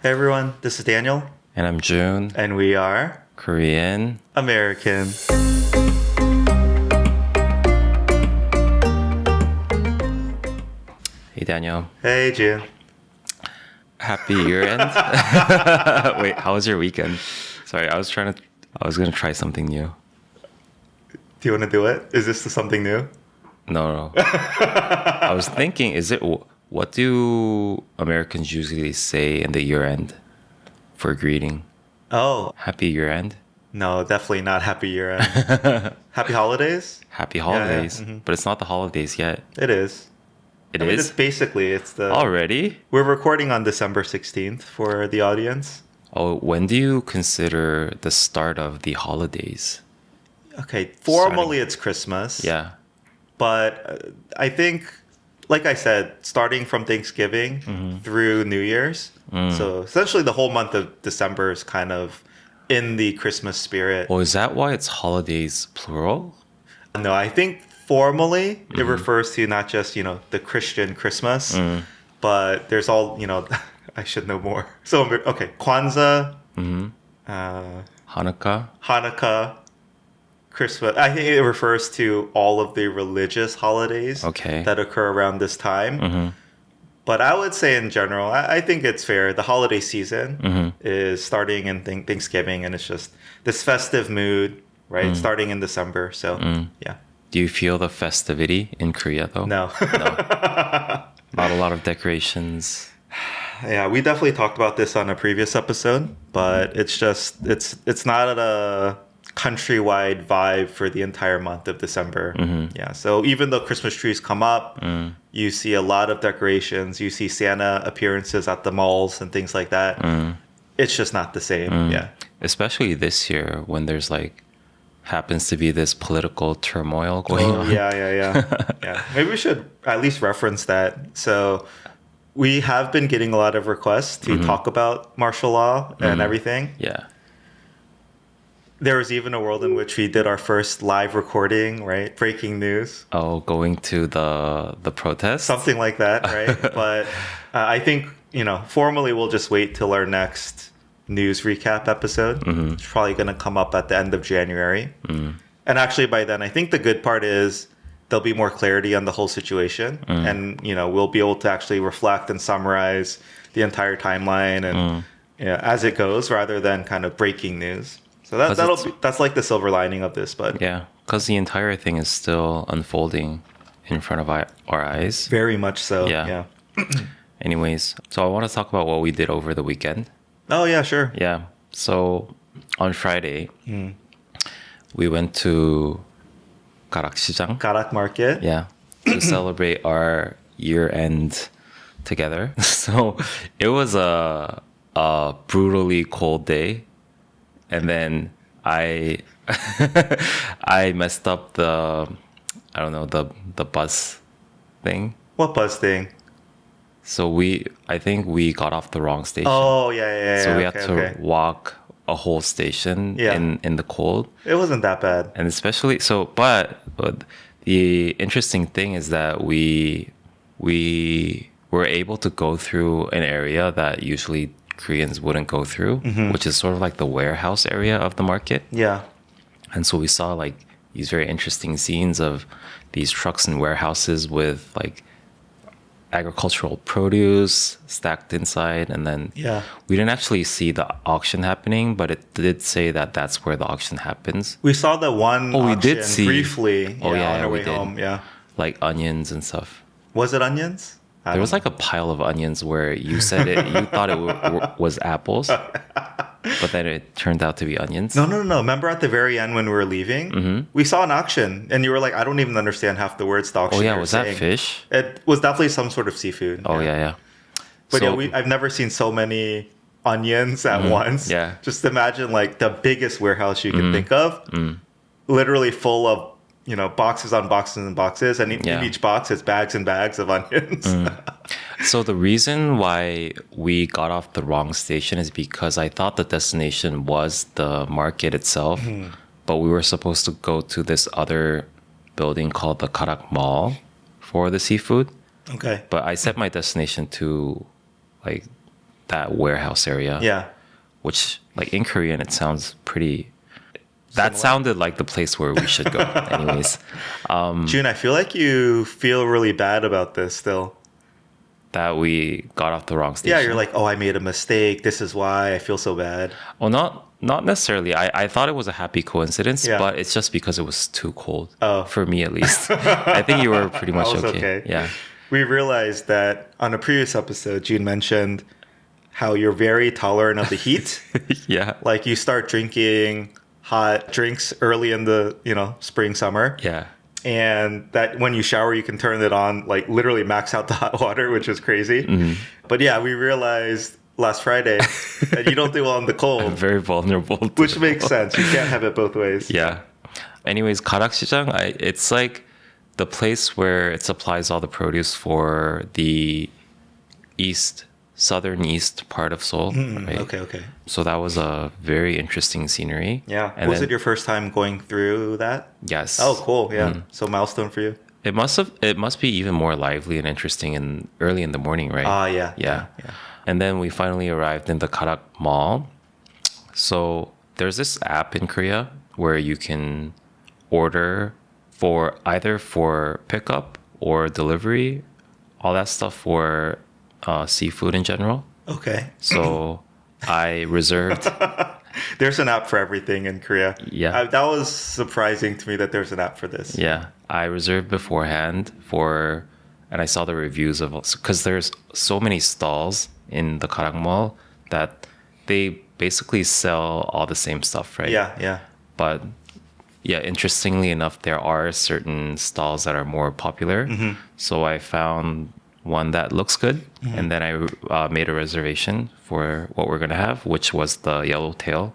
Hey everyone, this is Daniel, And I'm June, and we are Korean. American. Hey Daniel, Hey June. happy year end. Wait, how was your weekend? Sorry, I was gonna try something new. Do you want to do it? Is this something new? No. I was thinking, what do Americans usually say in the year end for greeting? Oh, Happy year end? no, definitely not happy year end. Happy holidays? Happy Yeah, holidays. mhm. But it's not the holidays yet. It is. It I mean, it's is? basically, it's the. Already? We're recording on December 16th for the audience. Oh, when do you consider the start of the holidays? Okay, formally it's Christmas. Yeah. But I think, like I said, starting from Thanksgiving through New Year's. So essentially the whole month of December is kind of in the Christmas spirit. Well, is that why it's holidays plural? No, I think formally it refers to not just, the Christian Christmas, but there's all, I should know more. So, okay, Kwanzaa, Hanukkah? Hanukkah, Christmas. I think it refers to all of the religious holidays Okay. that occur around this time. But I would say in general, I think it's fair. The holiday season is starting in Thanksgiving, and it's just this festive mood, right? Starting in December. So, yeah. Do you feel the festivity in Korea though? No. Not a lot of decorations. Yeah, we definitely talked about this on a previous episode, but it's not a countrywide vibe for the entire month of December. Yeah, so even though Christmas trees come up, you see a lot of decorations, you see Santa appearances at the malls and things like that. It's just not the same. Yeah. Especially this year when there's happens to be this political turmoil going Oh, on. yeah. Maybe we should at least reference that. So we have been getting a lot of requests to talk about martial law and everything. Yeah. There was even a world in which we did our first live recording, right? Breaking news, Oh, going to the protest? something like that, right? But I think, formally we'll just wait till our next news recap episode. It's probably going to come up at the end of January. And actually by then, I think the good part is there'll be more clarity on the whole situation. And, we'll be able to actually reflect and summarize the entire timeline and as it goes rather than kind of breaking news. So that's like the silver lining of this, but Yeah, because the entire thing is still unfolding in front of our eyes. very much so. Yeah. Anyways, so I want to talk about what we did over the weekend. Oh yeah, sure. Yeah. So on Friday, we went to 가락시장. Karak Market. Yeah. To celebrate our year end together. So it was a brutally cold day. And then I I messed up the bus thing. What buzz thing? So I think we got off the wrong station. Oh yeah. So we Okay, had to okay. walk a whole station Yeah. in the cold. It wasn't that bad. And especially but the interesting thing is that we were able to go through an area that usually Koreans wouldn't go through, which is sort of like the warehouse area of the market. Yeah. And so we saw these very interesting scenes of these trucks and warehouses with agricultural produce stacked inside. And then Yeah. we didn't actually see the auction happening, but it did say that that's where the auction happens. We saw the one Oh, we auction did see- briefly Oh, yeah, on our we way did. home. Yeah. Like onions and stuff. Was it onions? I There was don't a pile of onions where you said you thought it was apples, but then it turned out to be onions. know. No. Remember at the very end when we were leaving, we saw an auction, and you were like, "I don't even understand half the words the Oh auctioneer yeah, was that saying." fish? It was definitely some sort of seafood. Oh yeah. But So- I've never seen so many onions at once. Yeah. Just imagine the biggest warehouse you can think of, literally full of, boxes on boxes and boxes. And in Yeah. each box is bags and bags of onions. So the reason why we got off the wrong station is because I thought the destination was the market itself, but we were supposed to go to this other building called the Karak Mall for the seafood. Okay. But I set my destination to that warehouse area. Yeah. Which, like, in Korean, it sounds pretty. That Similar. sounded like the place where we should go. Anyways, June, I feel like you feel really bad about this still. that we got off the wrong station. Yeah, you're like, oh, I made a mistake. This is why I feel so bad. Well, not necessarily. I thought it was a happy coincidence, Yeah. but it's just because it was too cold. Oh. For me, at least. I think you were pretty much I was okay. okay. Yeah. We realized that on a previous episode, June mentioned how you're very tolerant of the heat. Yeah. Like you start drinking hot drinks early in the, spring, summer. Yeah. And that when you shower, you can turn it on, like literally max out the hot water, which is crazy. Mm-hmm. But yeah, we realized last Friday that you don't do well in the I'm cold, very vulnerable. which makes sense. You can't have it both ways. Yeah. Anyways, 가락시장, it's like the place where it supplies all the produce for the southern east part of Seoul. Right? Okay. So that was a very interesting scenery. Yeah. And Was then- it your first time going through that? Yes. Oh, cool. Yeah. So milestone for you. It must be even more lively and interesting early in the morning, right? Yeah. Yeah. And then we finally arrived in the Karak Mall. So there's this app in Korea where you can order either for pickup or delivery, all that stuff for seafood in general. Okay. So I reserved. There's an app for everything in Korea. Yeah. That was surprising to me that there's an app for this. Yeah, I reserved beforehand and I saw the reviews because there's so many stalls in the Karak Mall that they basically sell all the same stuff, right? Yeah. But yeah, interestingly enough, there are certain stalls that are more popular. So I found one that looks good, and then I made a reservation for what we're gonna have, which was the yellowtail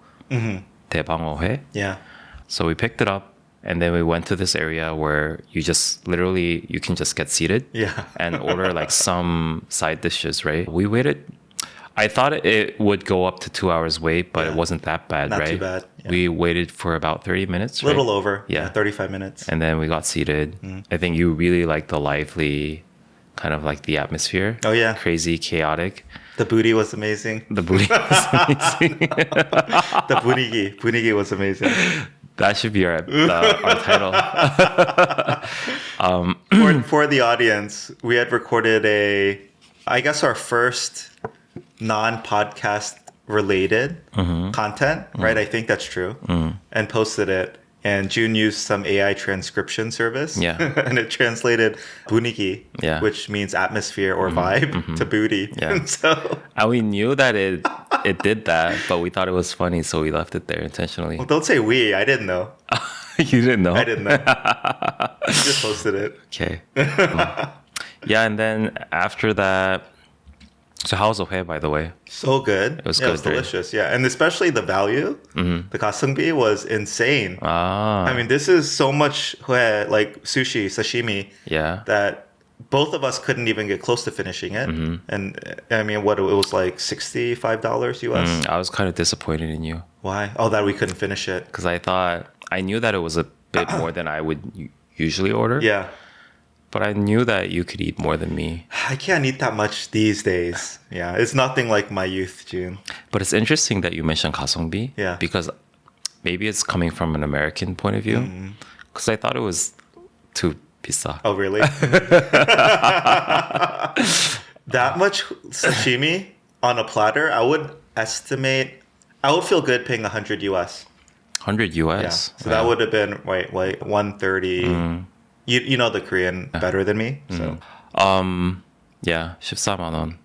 대방어회. Yeah. So we picked it up, and then we went to this area where you can just get seated Yeah. and order like some side dishes, right? We waited. I thought it would go up to 2 hours wait, but Yeah. it wasn't that bad, Not right? too bad, yeah. We waited for about 30 minutes, A little right? over. Yeah. 35 minutes. And then we got seated. I think you really like the lively, kind of like the atmosphere. Oh, yeah. Crazy, chaotic. The booty was amazing. The booty was amazing. The 분위기 was amazing. That should be our title. For the audience, we had recorded I guess our first non-podcast related content, right? I think that's true. And posted it. And June used some AI transcription service. Yeah. And it translated 분위기, Yeah. which means atmosphere or vibe, to booty. Yeah. And so, And we knew that it did that, but we thought it was funny, so we left it there intentionally. well, don't say we. I didn't know. You didn't know? I didn't know. You just posted it. Okay. Yeah, and then after that, so how was the by the way? So good. It was It was good, right? delicious. Yeah. And especially the value. The 가성비 was insane. Ah, I mean, this is so much like sushi, sashimi, yeah. that both of us couldn't even get close to finishing it. And I mean, it was like $65 US. I was kind of disappointed in you Why? Oh, that we couldn't finish it. because I knew that it was a bit more than I would usually order. Yeah. But I knew that you could eat more than me. I can't eat that much these days. Yeah. It's nothing like my youth, June. But it's interesting that you mentioned 가성비. Yeah. Because maybe it's coming from an American point of view. Because I thought it was too 비싸. Oh, really? That much sashimi on a platter, I would feel good paying 100 US. 100 Yeah. US. So that would have been, wait, 130. You know the Korean better than me. So Yeah, 14만 원.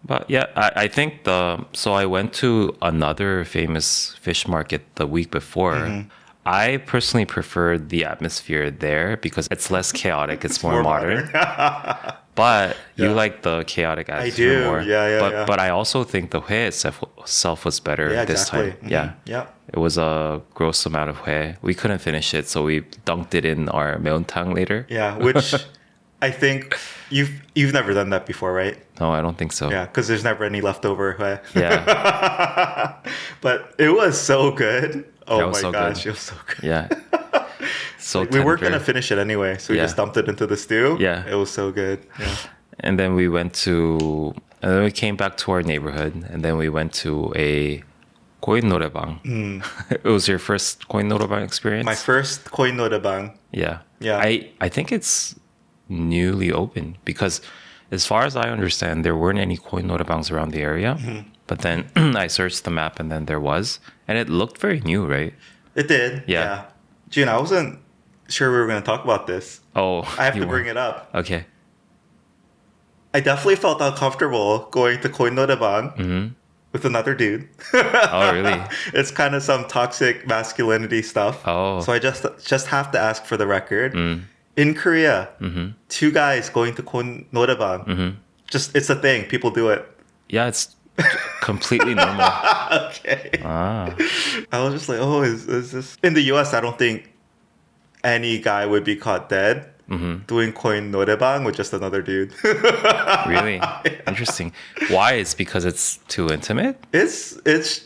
But yeah, I think so I went to another famous fish market the week before. I personally preferred the atmosphere there because it's less chaotic, it's more modern. But you Yeah. like the chaotic atmosphere do. more. Yeah. But I also think the 회 itself was better yeah, this exactly. time. Yeah. Yeah. It was a gross amount of 회. We couldn't finish it, so we dunked it in our 매운탕 later. Yeah, which I think you've never done that before, right? No, I don't think so. Yeah, because there's never any leftover. Yeah. But it was so good. Oh Yeah, it my was so gosh, good. it was so good. Yeah. So We weren't tender. gonna finish it anyway, so we Yeah. just dumped it into the stew. Yeah. It was so good. Yeah. And then we went to And then we came back to our neighborhood, and then we went to a koin norebang. It was your first koin norebang experience? My first koin norebang. Yeah. Yeah. I think it's newly open because as far as I understand, there weren't any koin norebangs around the area. But then I searched the map and then there was. And it looked very new, right? It did. Yeah. June, I wasn't sure we were going to talk about this. Oh, I have to bring it up. Okay. I definitely felt uncomfortable going to koin norebang with another dude. Oh, really? It's kind of some toxic masculinity stuff. Oh. So I just have to ask for the record. In Korea, two guys going to koin norebang. Just it's a thing. People do it. Yeah, it's completely normal. Okay. Ah. I was just like, oh, is this in the US? I don't think any guy would be caught dead doing koin norebang with just another dude. Really? Interesting. Why? It's because it's too intimate? It's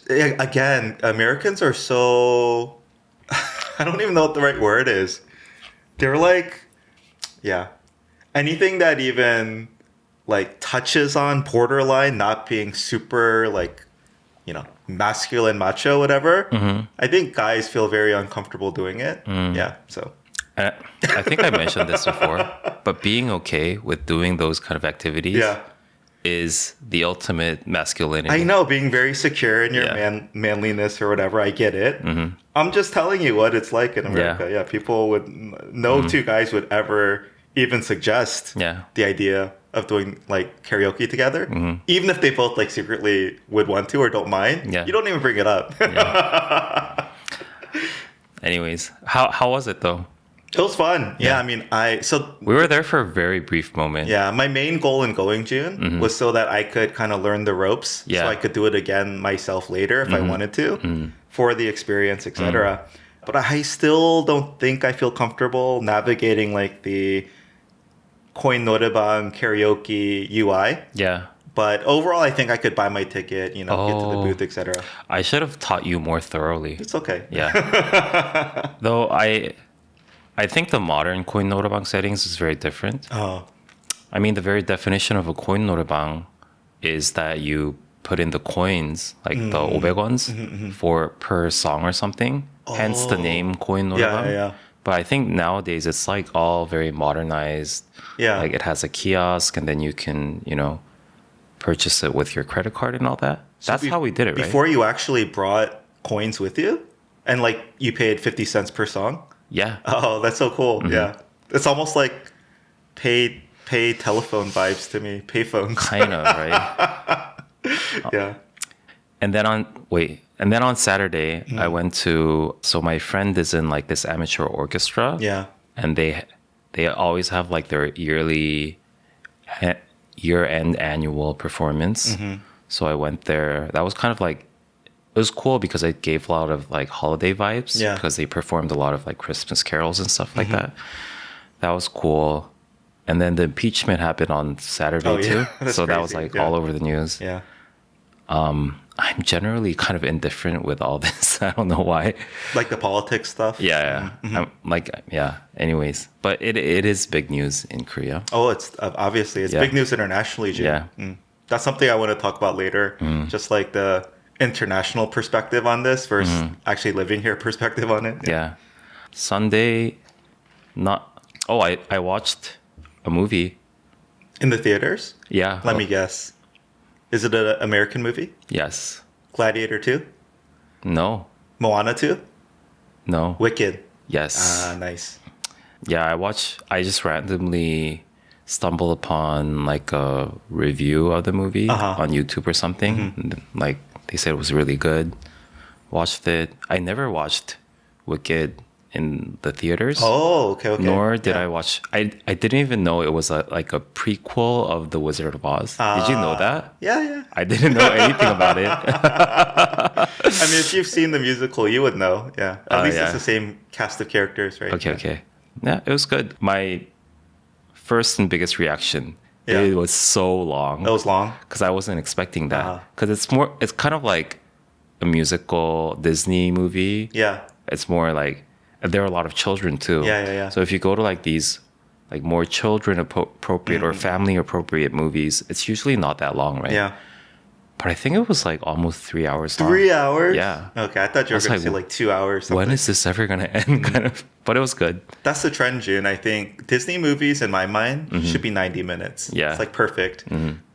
again, Americans are so I don't even know what the right word is. They're like, yeah, anything that even like touches on borderline not being super like, masculine, macho, whatever. I think guys feel very uncomfortable doing it. Yeah, so. I think I mentioned this before, but being okay with doing those kind of activities is the ultimate masculinity. I know, being very secure in your manliness or whatever, I get it. I'm just telling you what it's like in America. Yeah, people would, no two guys would ever even suggest the idea of doing like karaoke together. Even if they both like secretly would want to or don't mind, you don't even bring it up. Anyways, how was it though? It was fun. Yeah, I mean, we were there for a very brief moment. Yeah, my main goal in going, June, was so that I could kind of learn the ropes, so I could do it again myself later if I wanted to, for the experience, etc. But I still don't think I feel comfortable navigating like the koin norebang karaoke UI. Yeah. But overall, I think I could buy my ticket, get to the booth, etc. I should have taught you more thoroughly. It's okay. Yeah. Though I think the modern koin norebang settings is very different. Oh. I mean, the very definition of a koin norebang is that you put in the coins, like the 500wons for per song or something. Hence the name koin norebang. Yeah. But I think nowadays it's like all very modernized. Yeah. Like it has a kiosk and then you can, purchase it with your credit card and all that. That's how we did it, right? Before you actually brought coins with you? And like you paid 50 cents per song? Yeah. Oh, that's so cool. Yeah. It's almost like pay telephone vibes to me. Payphones. Kind of, right? Yeah. And then on Saturday, I went so my friend is in like this amateur orchestra. Yeah. And they always have like their year-end annual performance. So I went there. That was kind of like, it was cool because it gave a lot of like holiday vibes because they performed a lot of like Christmas carols and stuff like that. That was cool. And then the impeachment happened on Saturday too. So that was like all over the news. Yeah. I'm generally kind of indifferent with all this. I don't know why. Like the politics stuff? Yeah. I'm like, anyways. But it is big news in Korea. Oh, it's obviously. It's big news internationally, Jim. Yeah. That's something I want to talk about later. Just like the international perspective on this versus actually living here perspective on it. Yeah. Sunday, I watched a movie. In the theaters? Yeah. Let me guess. Is it an American movie? Yes. Gladiator 2? No. Moana 2? No. Wicked? Yes. Ah, nice. Yeah, I just randomly stumbled upon like a review of the movie on YouTube or something. And, like they said it was really good. Watched it. I never watched Wicked in the theaters. Oh, okay. Nor did I watch. I didn't even know it was like a prequel of The Wizard of Oz. Did you know that? Yeah. I didn't know anything about it. I mean, if you've seen the musical, you would know. Yeah. At least it's the same cast of characters, right? Okay. Yeah, it was good. My first and biggest reaction, it was so long. It was long? Because I wasn't expecting that. Because it's kind of like a musical Disney movie. Yeah. It's more like, there are a lot of children too. Yeah. So if you go to like these like more children appropriate or family appropriate movies, it's usually not that long, right? Yeah. But I think it was like almost 3 hours long. 3 hours? Yeah. Okay, I thought you were going to say like 2 hours. Something. When is this ever going to end? Kind of. But it was good. That's the trend, June. I think Disney movies, in my mind, should be 90 minutes. Yeah. It's like perfect.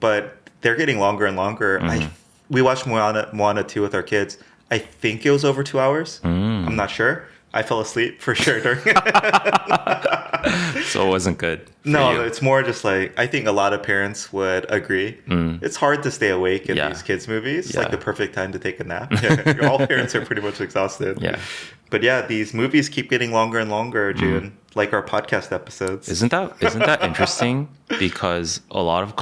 But they're getting longer and longer. We watched Moana 2 with our kids. I think it was over 2 hours. I'm not sure. I fell asleep for sure during So it wasn't good. No, you. it's more just like, I think a lot of parents would agree. It's hard to stay awake in these kids' movies. It's like the perfect time to take a nap. All parents are pretty much exhausted. Yeah. But yeah, these movies keep getting longer and longer, June, like our podcast episodes. Isn't that interesting? Because a lot of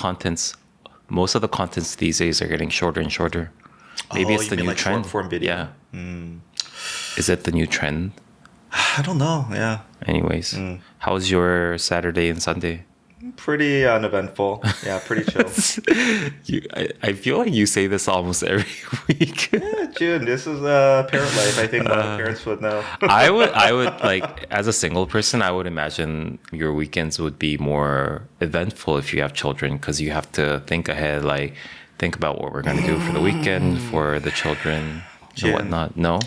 most of the contents these days are getting shorter and shorter. Maybe it's the new like trend. Short form video. Yeah. Is it the new trend? I don't know. Yeah. Anyways, how was your Saturday and Sunday? Pretty uneventful. Yeah, pretty chill. I feel like you say this almost every week. Yeah, June, this is parent life. I think a lot of parents would know. I would like, as a single person, I would imagine your weekends would be more eventful if you have children, because you have to think ahead, like think about what we're going to do for the weekend for the children and whatnot. No?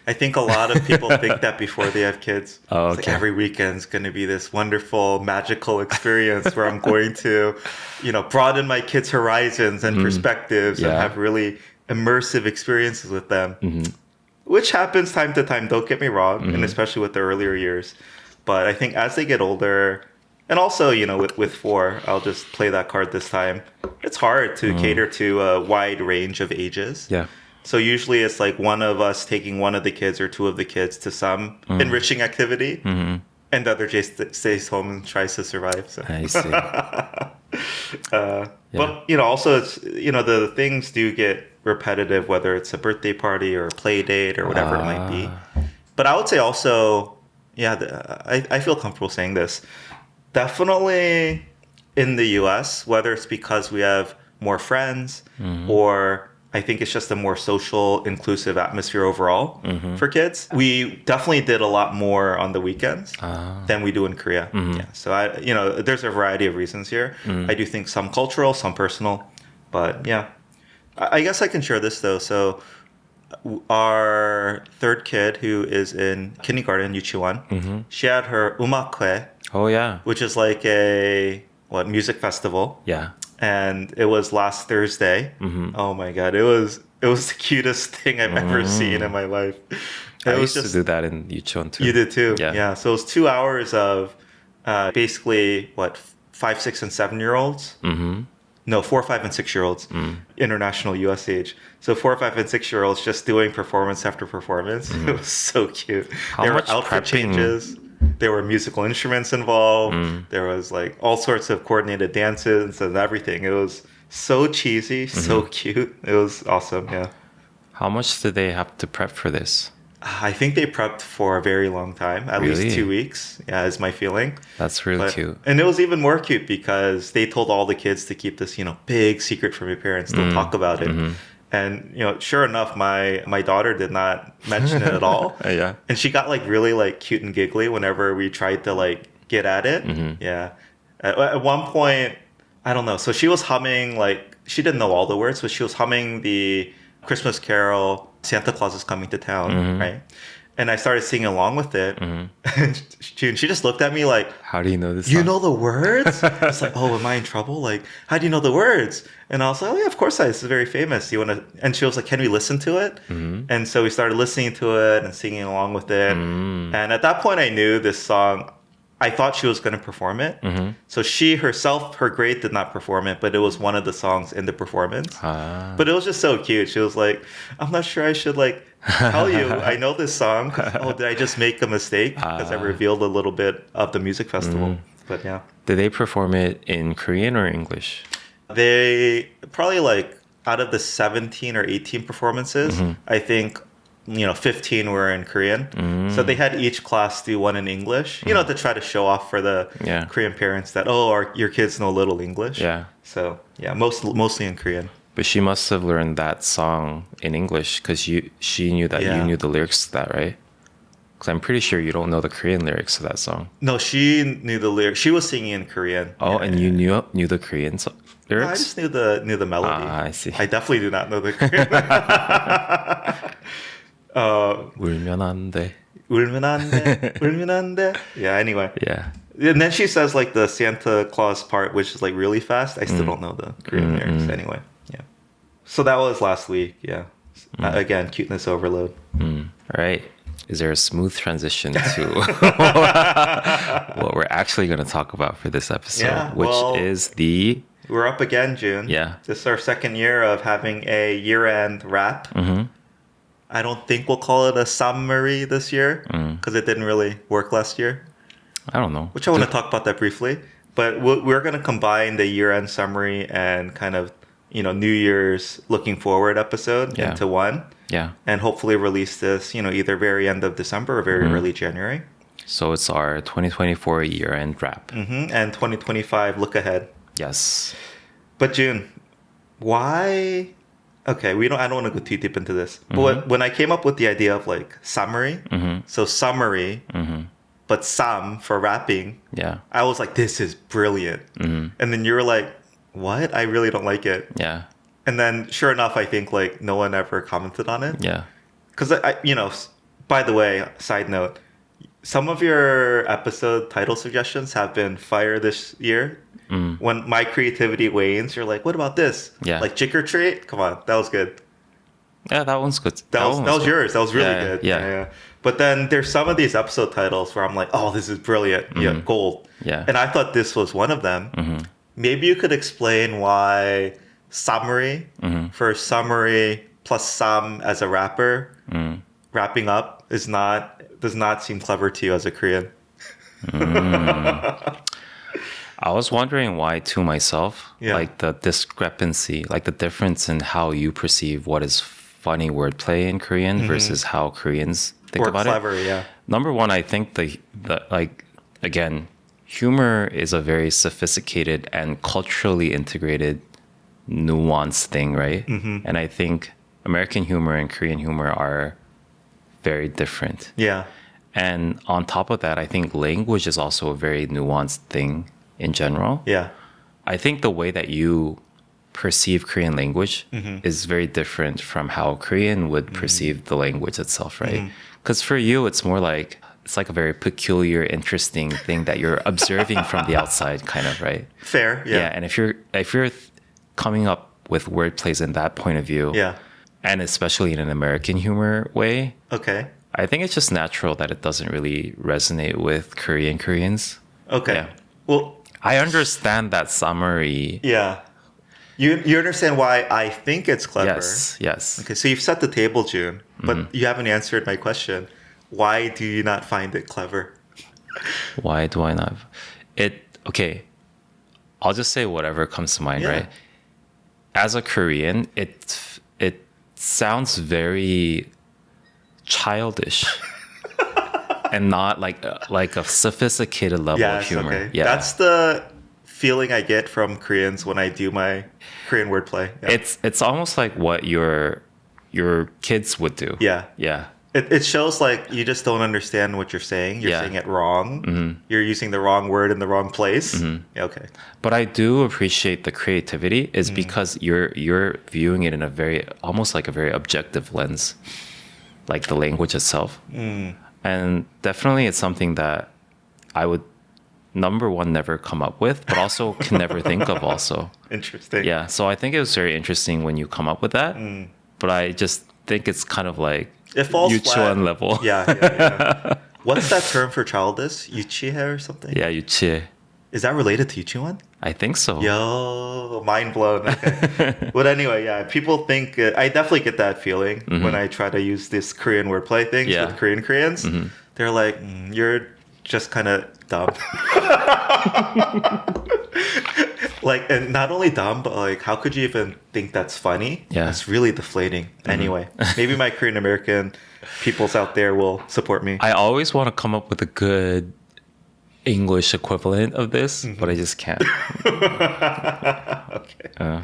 I think a lot of people think that before they have kids. Oh, It's like every weekend's going to be this wonderful, magical experience where I'm going to, broaden my kids' horizons and perspectives and have really immersive experiences with them, which happens time to time. Don't get me wrong, and especially with the earlier years. But I think as they get older, and also, with 4, I'll just play that card this time. It's hard to cater to a wide range of ages. Yeah. So usually it's like one of us taking one of the kids or 2 of the kids to some enriching activity, and the other just stays home and tries to survive. So. I see. But also it's the things do get repetitive, whether it's a birthday party or a play date or whatever it might be. But I would say also, I feel comfortable saying this. Definitely in the U.S., whether it's because we have more friends or I think it's just a more social, inclusive atmosphere overall for kids. We definitely did a lot more on the weekends than we do in Korea. Yeah. So there's a variety of reasons here. I do think some cultural, some personal, but yeah. I guess I can share this though. So our third kid, who is in kindergarten, Yuchiwan, she had her umakwe. Oh yeah. Which is like a music festival. Yeah. And it was last Thursday. Oh my god, it was the cutest thing I've ever seen in my life. I used to do that in Yuchon too. You did too? Yeah. So it was 2 hours of basically 5, 6, and 7-year-olds. No, 4, 5, and 6-year-olds. International US age. So 4, 5, and 6-year-olds just doing performance after performance. It was so cute. There were outfit changes. There were musical instruments involved. There was like all sorts of coordinated dances and everything. It was so cheesy, so cute. It was awesome. Yeah. How much did they have to prep for this? I think they prepped for a very long time, at least 2 weeks. Yeah, is my feeling. That's really cute. And it was even more cute because they told all the kids to keep this, big secret from your parents. Don't talk about it. And sure enough, my daughter did not mention it at all. Yeah. And she got like really like cute and giggly whenever we tried to like get at it. Yeah. At one point, I don't know. So she was humming, like she didn't know all the words, but she was humming the Christmas Carol, Santa Claus is Coming to Town, right? And I started singing along with it. And she just looked at me like, how do you know this You song? know the words? It's like, oh, am I in trouble? Like, how do you know the words? And I was like, oh, yeah, of course this is very famous. You want to? And she was like, can we listen to it? And so we started listening to it and singing along with it. And at that point, I knew this song. I thought she was going to perform it. So she herself, her grade did not perform it, but it was one of the songs in the performance. But it was just so cute. She was like, I'm not sure I should like tell you I know this song. Oh, did I just make a mistake? Because I revealed a little bit of the music festival. But yeah. Did they perform it in Korean or English? They probably like out of the 17 or 18 performances, I think 15 were in Korean. So they had each class do one in English, to try to show off for the Korean parents that, your kids know a little English. Yeah. So yeah, mostly in Korean. But she must have learned that song in English because she knew that you knew the lyrics to that, right? Because I'm pretty sure you don't know the Korean lyrics to that song. No, she knew the lyrics. She was singing in Korean. Oh, Yeah, and yeah. you knew the Korean No, I lyrics? just knew the melody. Ah, I see. I definitely do not know the Korean. 울면 안 돼. 울면 안 돼, 울면 안 돼. Yeah, anyway. Yeah. And then she says like the Santa Claus part, which is like really fast. I still don't know the Korean lyrics anyway. Yeah. So that was last week. Yeah. Again, cuteness overload. All right. Is there a smooth transition to what we're actually going to talk about for this episode, Yeah, which well, is the We're up again, June. Yeah. This is our second year of having a year-end wrap. Mhm. I don't think we'll call it a summary this year because it didn't really work last year, I don't know. which I want to talk about that briefly. But we're going to combine the year-end summary and kind of, New Year's looking forward episode Yeah. into one. Yeah. And hopefully release this, either very end of December or very early January. So it's our 2024 year-end wrap. And 2025 look ahead. Yes. But June, why? Okay, I don't want to go too deep into this. But when I came up with the idea of like summary, so summary, but sum for rapping, Yeah. I was like, this is brilliant. And then you were like, what? I really don't like it. Yeah. And then sure enough, I think like no one ever commented on it. Yeah. Because by the way, side note, some of your episode title suggestions have been fire this year. When my creativity wanes, you're like, what about this? Yeah. Like Chick or Treat? Come on, that was good. Yeah, that one's good. That was good. yours. That was really Yeah, good. yeah. But then there's some of these episode titles where I'm like, oh, this is brilliant. Yeah, gold. Yeah. And I thought this was one of them. Maybe you could explain why summary for summary plus sum as a rapper, wrapping up does not seem clever to you as a Korean. I was wondering why to myself, Yeah. like the discrepancy, like the difference in how you perceive what is funny wordplay in Korean versus how Koreans think Or about clever, it. yeah. Number one, I think the like again, humor is a very sophisticated and culturally integrated, nuanced thing, right? And I think American humor and Korean humor are very different. Yeah. And on top of that, I think language is also a very nuanced thing in general. Yeah. I think the way that you perceive Korean language is very different from how Korean would perceive the language itself, right? Because for you, it's like a very peculiar, interesting thing that you're observing from the outside, kind of, right? Fair. Yeah. And if you're coming up with wordplays in that point of view, Yeah. and especially in an American humor way, Okay. I think it's just natural that it doesn't really resonate with Koreans. Okay. Yeah. Well, I understand that summary. yeah. You understand why I think it's clever. Yes. Okay, so you've set the table, June, but you haven't answered my question. Why do you not find it clever? Why do I not? Okay, I'll just say whatever comes to mind, Yeah. right? As a Korean, it sounds very childish and not like a sophisticated level of Yes, humor. okay. Yeah. That's the feeling I get from Koreans when I do my Korean wordplay. Yeah. It's almost like what your kids would do. Yeah. Yeah. It shows like you just don't understand what you're saying. You're Yeah. saying it wrong. You're using the wrong word in the wrong place. Yeah, okay. But I do appreciate the creativity is because you're viewing it in a almost like a very objective lens, like the language itself. And definitely it's something that I would, number one, never come up with, but also can never think of also. Interesting. Yeah. So I think it was very interesting when you come up with that. But I just think it's kind of like It falls Yuchuan flat. level. Yeah. What's that term for childish? Yuchihe or something? Yeah, 유치해. Is that related to Yuchiwan? I think so. Yo, mind blown. Okay. But anyway, yeah, people think I definitely get that feeling when I try to use this Korean wordplay things Yeah. with Koreans. They're like, you're just kind of dumb. Like, and not only dumb, but like, how could you even think that's funny? Yeah. It's really deflating. Anyway, maybe my Korean American peoples out there will support me. I always want to come up with a good English equivalent of this, but I just can't. Okay.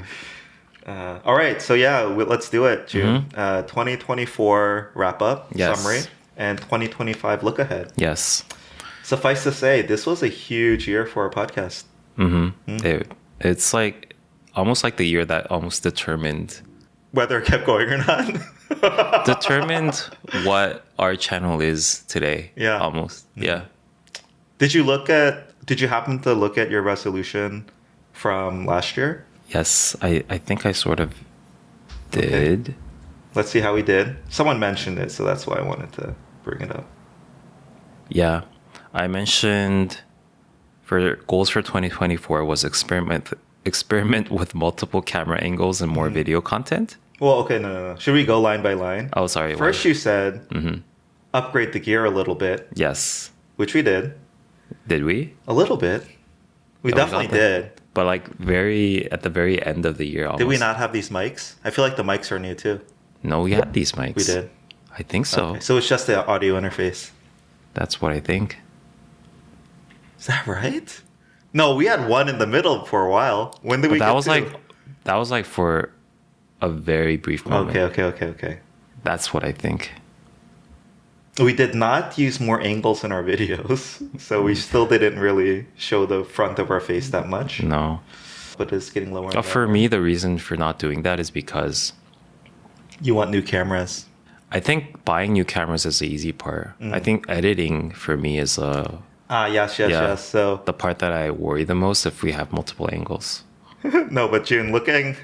All right. So yeah, let's do it, June. 2024 wrap up Yes. summary. and 2025 look ahead. Yes. Suffice to say, this was a huge year for our podcast. It's like almost like the year that almost determined Whether it kept going or not. determined what our channel is today. Yeah. Almost. Yeah. Did you happen to look at your resolution from last year? Yes, I think I sort of did. Okay. Let's see how we did. Someone mentioned it, so that's why I wanted to bring it up. Yeah. I mentioned for goals for 2024 was experiment with multiple camera angles and more video content. Well, okay, no. Should we go line by line? Oh, sorry. First, you said upgrade the gear a little bit, Yes. which we did. Did we? A little bit. We Yeah, definitely got that. did. But like at the very end of the year almost. Did we not have these mics? I feel like the mics are new too. No, we had these mics. We did. I think so. Okay, so it's just the audio interface. That's what I think. Is that right? No, we had one in the middle for a while. When did we But get that was like for a very brief moment. Okay. That's what I think. We did not use more angles in our videos, so we still didn't really show the front of our face that much. No. But it's getting lower. And For lower. me, the reason for not doing that is because You want new cameras. I think buying new cameras is the easy part. I think editing for me is Yes. So the part that I worry the most if we have multiple angles. no, but June, looking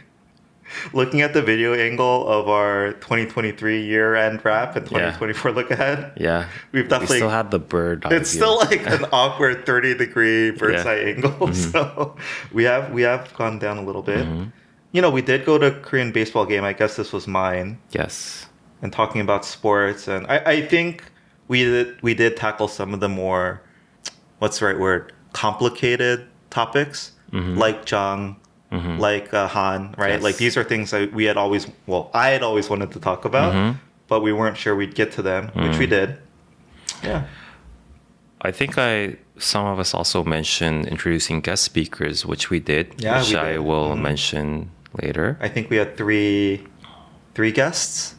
at the video angle of our 2023 year-end wrap and 2024 look ahead. Yeah. We've definitely We still had the bird eye It's view. still like an awkward 30-degree bird's eye angle. So we have gone down a little bit. You know, we did go to a Korean baseball game. I guess this was mine. Yes. And talking about sports, and I think we did tackle some of the more, what's the right word, complicated topics, like Jung, like Han, right? Yes. Like these are things that I had always wanted to talk about, but we weren't sure we'd get to them, which we did. Yeah. I think some of us also mentioned introducing guest speakers, which we did, Yeah, which we I did. will mention later. I think we had three guests.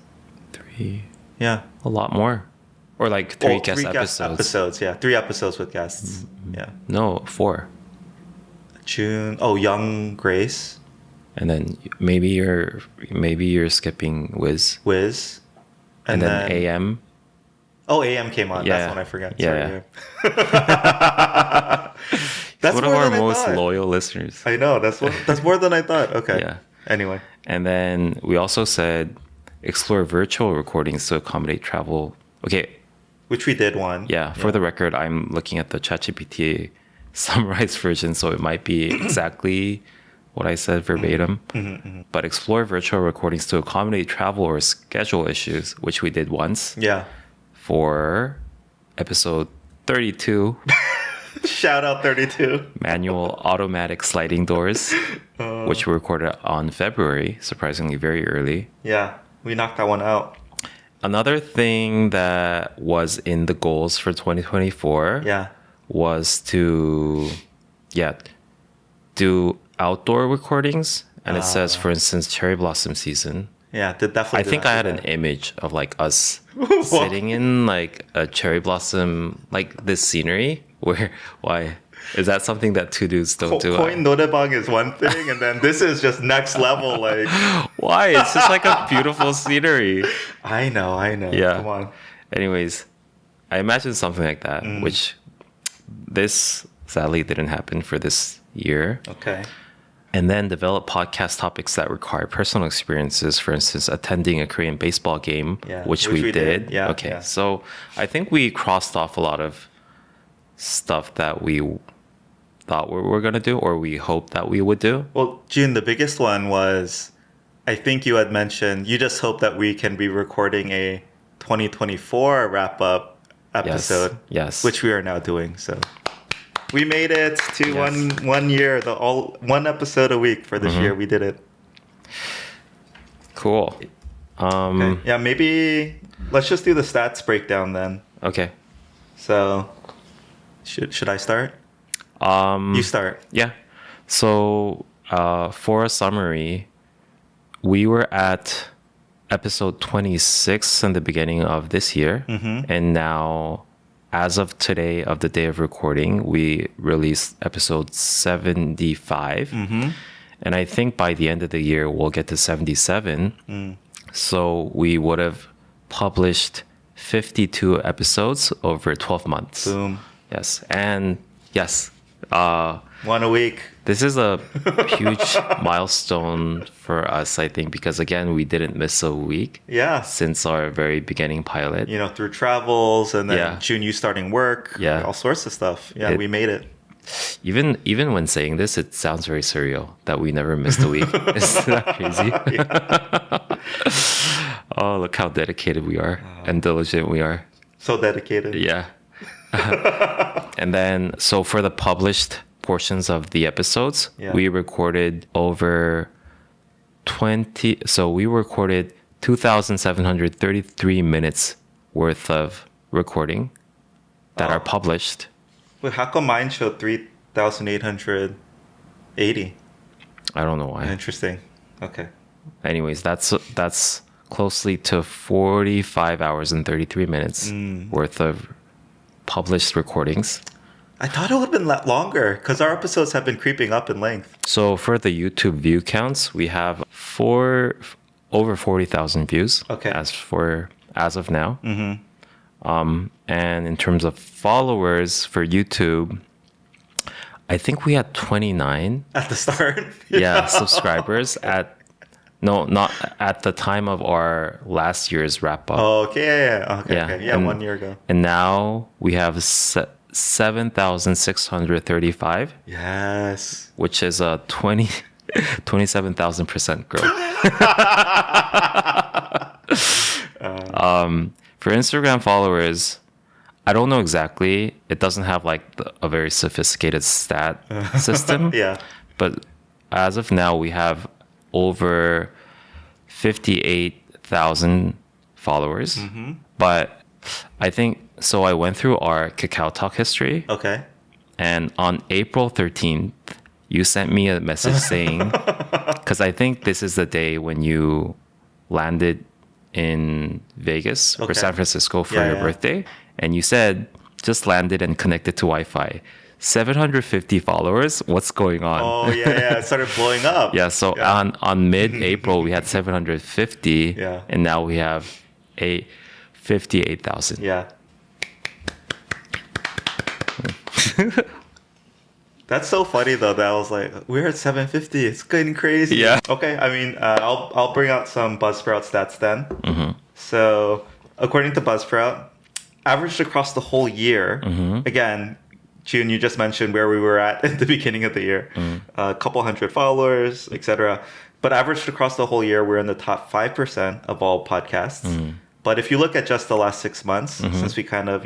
3, Yeah. a lot more. Or like three guest episodes. Yeah, 3 episodes with guests. Yeah. No, 4. June. Oh, Young Grace, And then maybe you're skipping Wiz, and then AM. Oh, AM came on. Yeah. That's one I forgot. Yeah. Sorry, That's one of more our than I most thought. loyal listeners. I know. That's more than I thought. Okay. Yeah. Anyway. And then we also said explore virtual recordings to accommodate travel. Okay. Which we did one. Yeah. For the record, I'm looking at the ChatGPT summarized version, so it might be exactly what I said verbatim. But explore virtual recordings to accommodate travel or schedule issues, which we did once Yeah. for episode 32. Shout out 32. Manual automatic sliding doors, which we recorded on February, surprisingly very early. Yeah. We knocked that one out. Another thing that was in the goals for 2024 Yeah. was to do outdoor recordings. And it says, for instance, cherry blossom season. Yeah. Definitely. I think I had an image of like us sitting in like a cherry blossom, like this scenery. Why? Is that something that two dudes don't do? Coin norebang is one thing, and then this is just next level. Like, Why? It's just like a beautiful scenery. I know. Yeah. Come on. Anyways, I imagine something like that, which this sadly didn't happen for this year. Okay. And then develop podcast topics that require personal experiences, for instance, attending a Korean baseball game, which we did. Yeah. Okay. Yeah. So I think we crossed off a lot of stuff that we thought we were going to do or we hoped that we would do. Well, June, the biggest one was, I think you had mentioned, you just hope that we can be recording a 2024 wrap-up episode. Yes. Which we are now doing. So we made it to one year, one episode a week for this year. We did it. Cool. Okay. Yeah, maybe let's just do the stats breakdown then. Okay. So should I start? You start. Yeah. So for a summary, we were at episode 26 in the beginning of this year. And now, as of today, of the day of recording, we released episode 75. And I think by the end of the year, we'll get to 77. So we would have published 52 episodes over 12 months. Boom. Yes. And yes, One a week. this is a huge milestone for us, I think, because again, we didn't miss a week Yeah. since our very beginning pilot. You know, through travels and then Yeah. June, you starting work. Yeah. All sorts of stuff. Yeah, we made it. Even when saying this, it sounds very surreal that we never missed a week. Isn't that crazy? Oh, look how dedicated we are and diligent we are. So dedicated. Yeah. And then, so for the published portions of the episodes, we recorded over 20. So we recorded 2,733 minutes worth of recording that are published. Wait, how come mine showed 3,880? I don't know why. Interesting. Okay. Anyways, that's closely to 45 hours and 33 minutes worth of published recordings. I thought it would have been longer because our episodes have been creeping up in length. So for the YouTube view counts, we have over 40,000 views. Okay. As of now. And in terms of followers for YouTube, I think we had 29. At the start? Yeah, subscribers not at the time of our last year's wrap up. Oh, okay. Okay. Yeah, and, 1 year ago. And now we have 7,635. Yes. Which is a 27,000% growth. For Instagram followers, I don't know exactly. It doesn't have like a very sophisticated stat system. Yeah. But as of now, we have over 58,000 followers. But I think, so I went through our Kakao Talk history. Okay. And on April 13th, you sent me a message saying, because I think this is the day when you landed in Vegas or San Francisco for your birthday. And you said, just landed and connected to Wi-Fi. 750 followers? What's going on? Oh, yeah. It started blowing up. Yeah, so on mid-April, we had 750. Yeah. And now we have 58,000. Yeah. That's so funny though that I was like, we're at 750. It's getting crazy. Yeah. Okay. I mean, I'll bring out some Buzzsprout stats then. So according to Buzzsprout, averaged across the whole year. Again, June, you just mentioned where we were at the beginning of the year. A couple hundred followers, etc. But averaged across the whole year, we're in the top 5% of all podcasts. But if you look at just the last 6 months, since we kind of,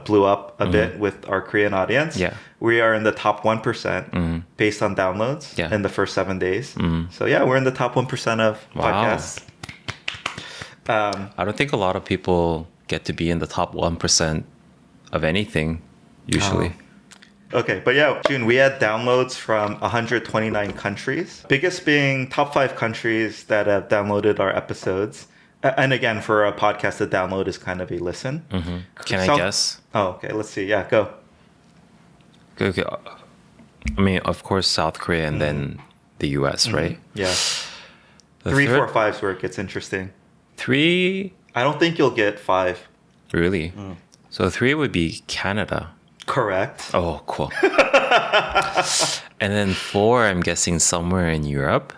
blew up a bit with our Korean audience, we are in the top 1% based on downloads in the first 7 days. So yeah, we're in the top 1% of podcasts. I don't think a lot of people get to be in the top 1% of anything, usually. Okay, but yeah, June, we had downloads from 129 countries. Biggest being top 5 countries that have downloaded our episodes. And again, for a podcast, a download is kind of a listen. Can I guess? Oh, okay. Let's see. Yeah, go. Okay. I mean, of course, South Korea and then the US, right? Yeah. The 3, third- 4, 5 is where it gets interesting. 3? I don't think you'll get 5. Really? So 3 would be Canada. Correct. Oh, cool. And then 4, I'm guessing somewhere in Europe.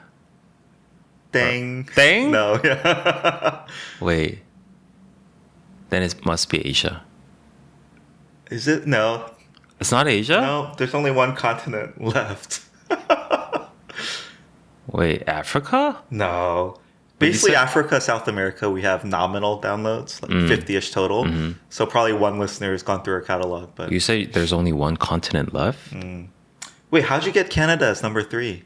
Dang. Dang? No. Yeah. Wait. Then it must be Asia. Is it? No. It's not Asia? No. There's only one continent left. Wait, Africa? No. But you Basically, said- Africa, South America, we have nominal downloads, like 50-ish total. So probably one listener has gone through our catalog. But You say there's only one continent left? wait, how'd you get Canada as number 3?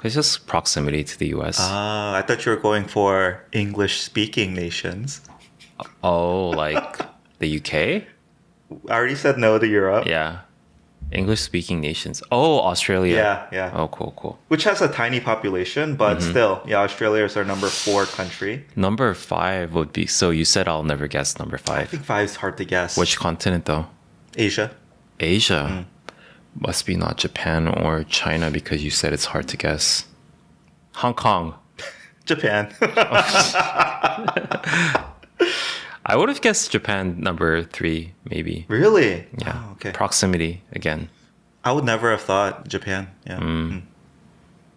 It's just proximity to the US. I thought you were going for English-speaking nations. Oh, like the UK? I already said no to Europe. Yeah. English speaking nations. Oh, Australia. Yeah, yeah. Oh, cool. Which has a tiny population, but still, yeah, Australia is our number 4 country. Number 5 would be, so you said I'll never guess number I 5. think 5 is hard to guess. Which continent though? Asia. Asia. Must be not Japan or China because you said it's hard to guess. Hong Kong. Japan. I would have guessed Japan number 3, maybe. Really? Yeah. Oh, okay. Proximity again. I would never have thought Japan. Yeah.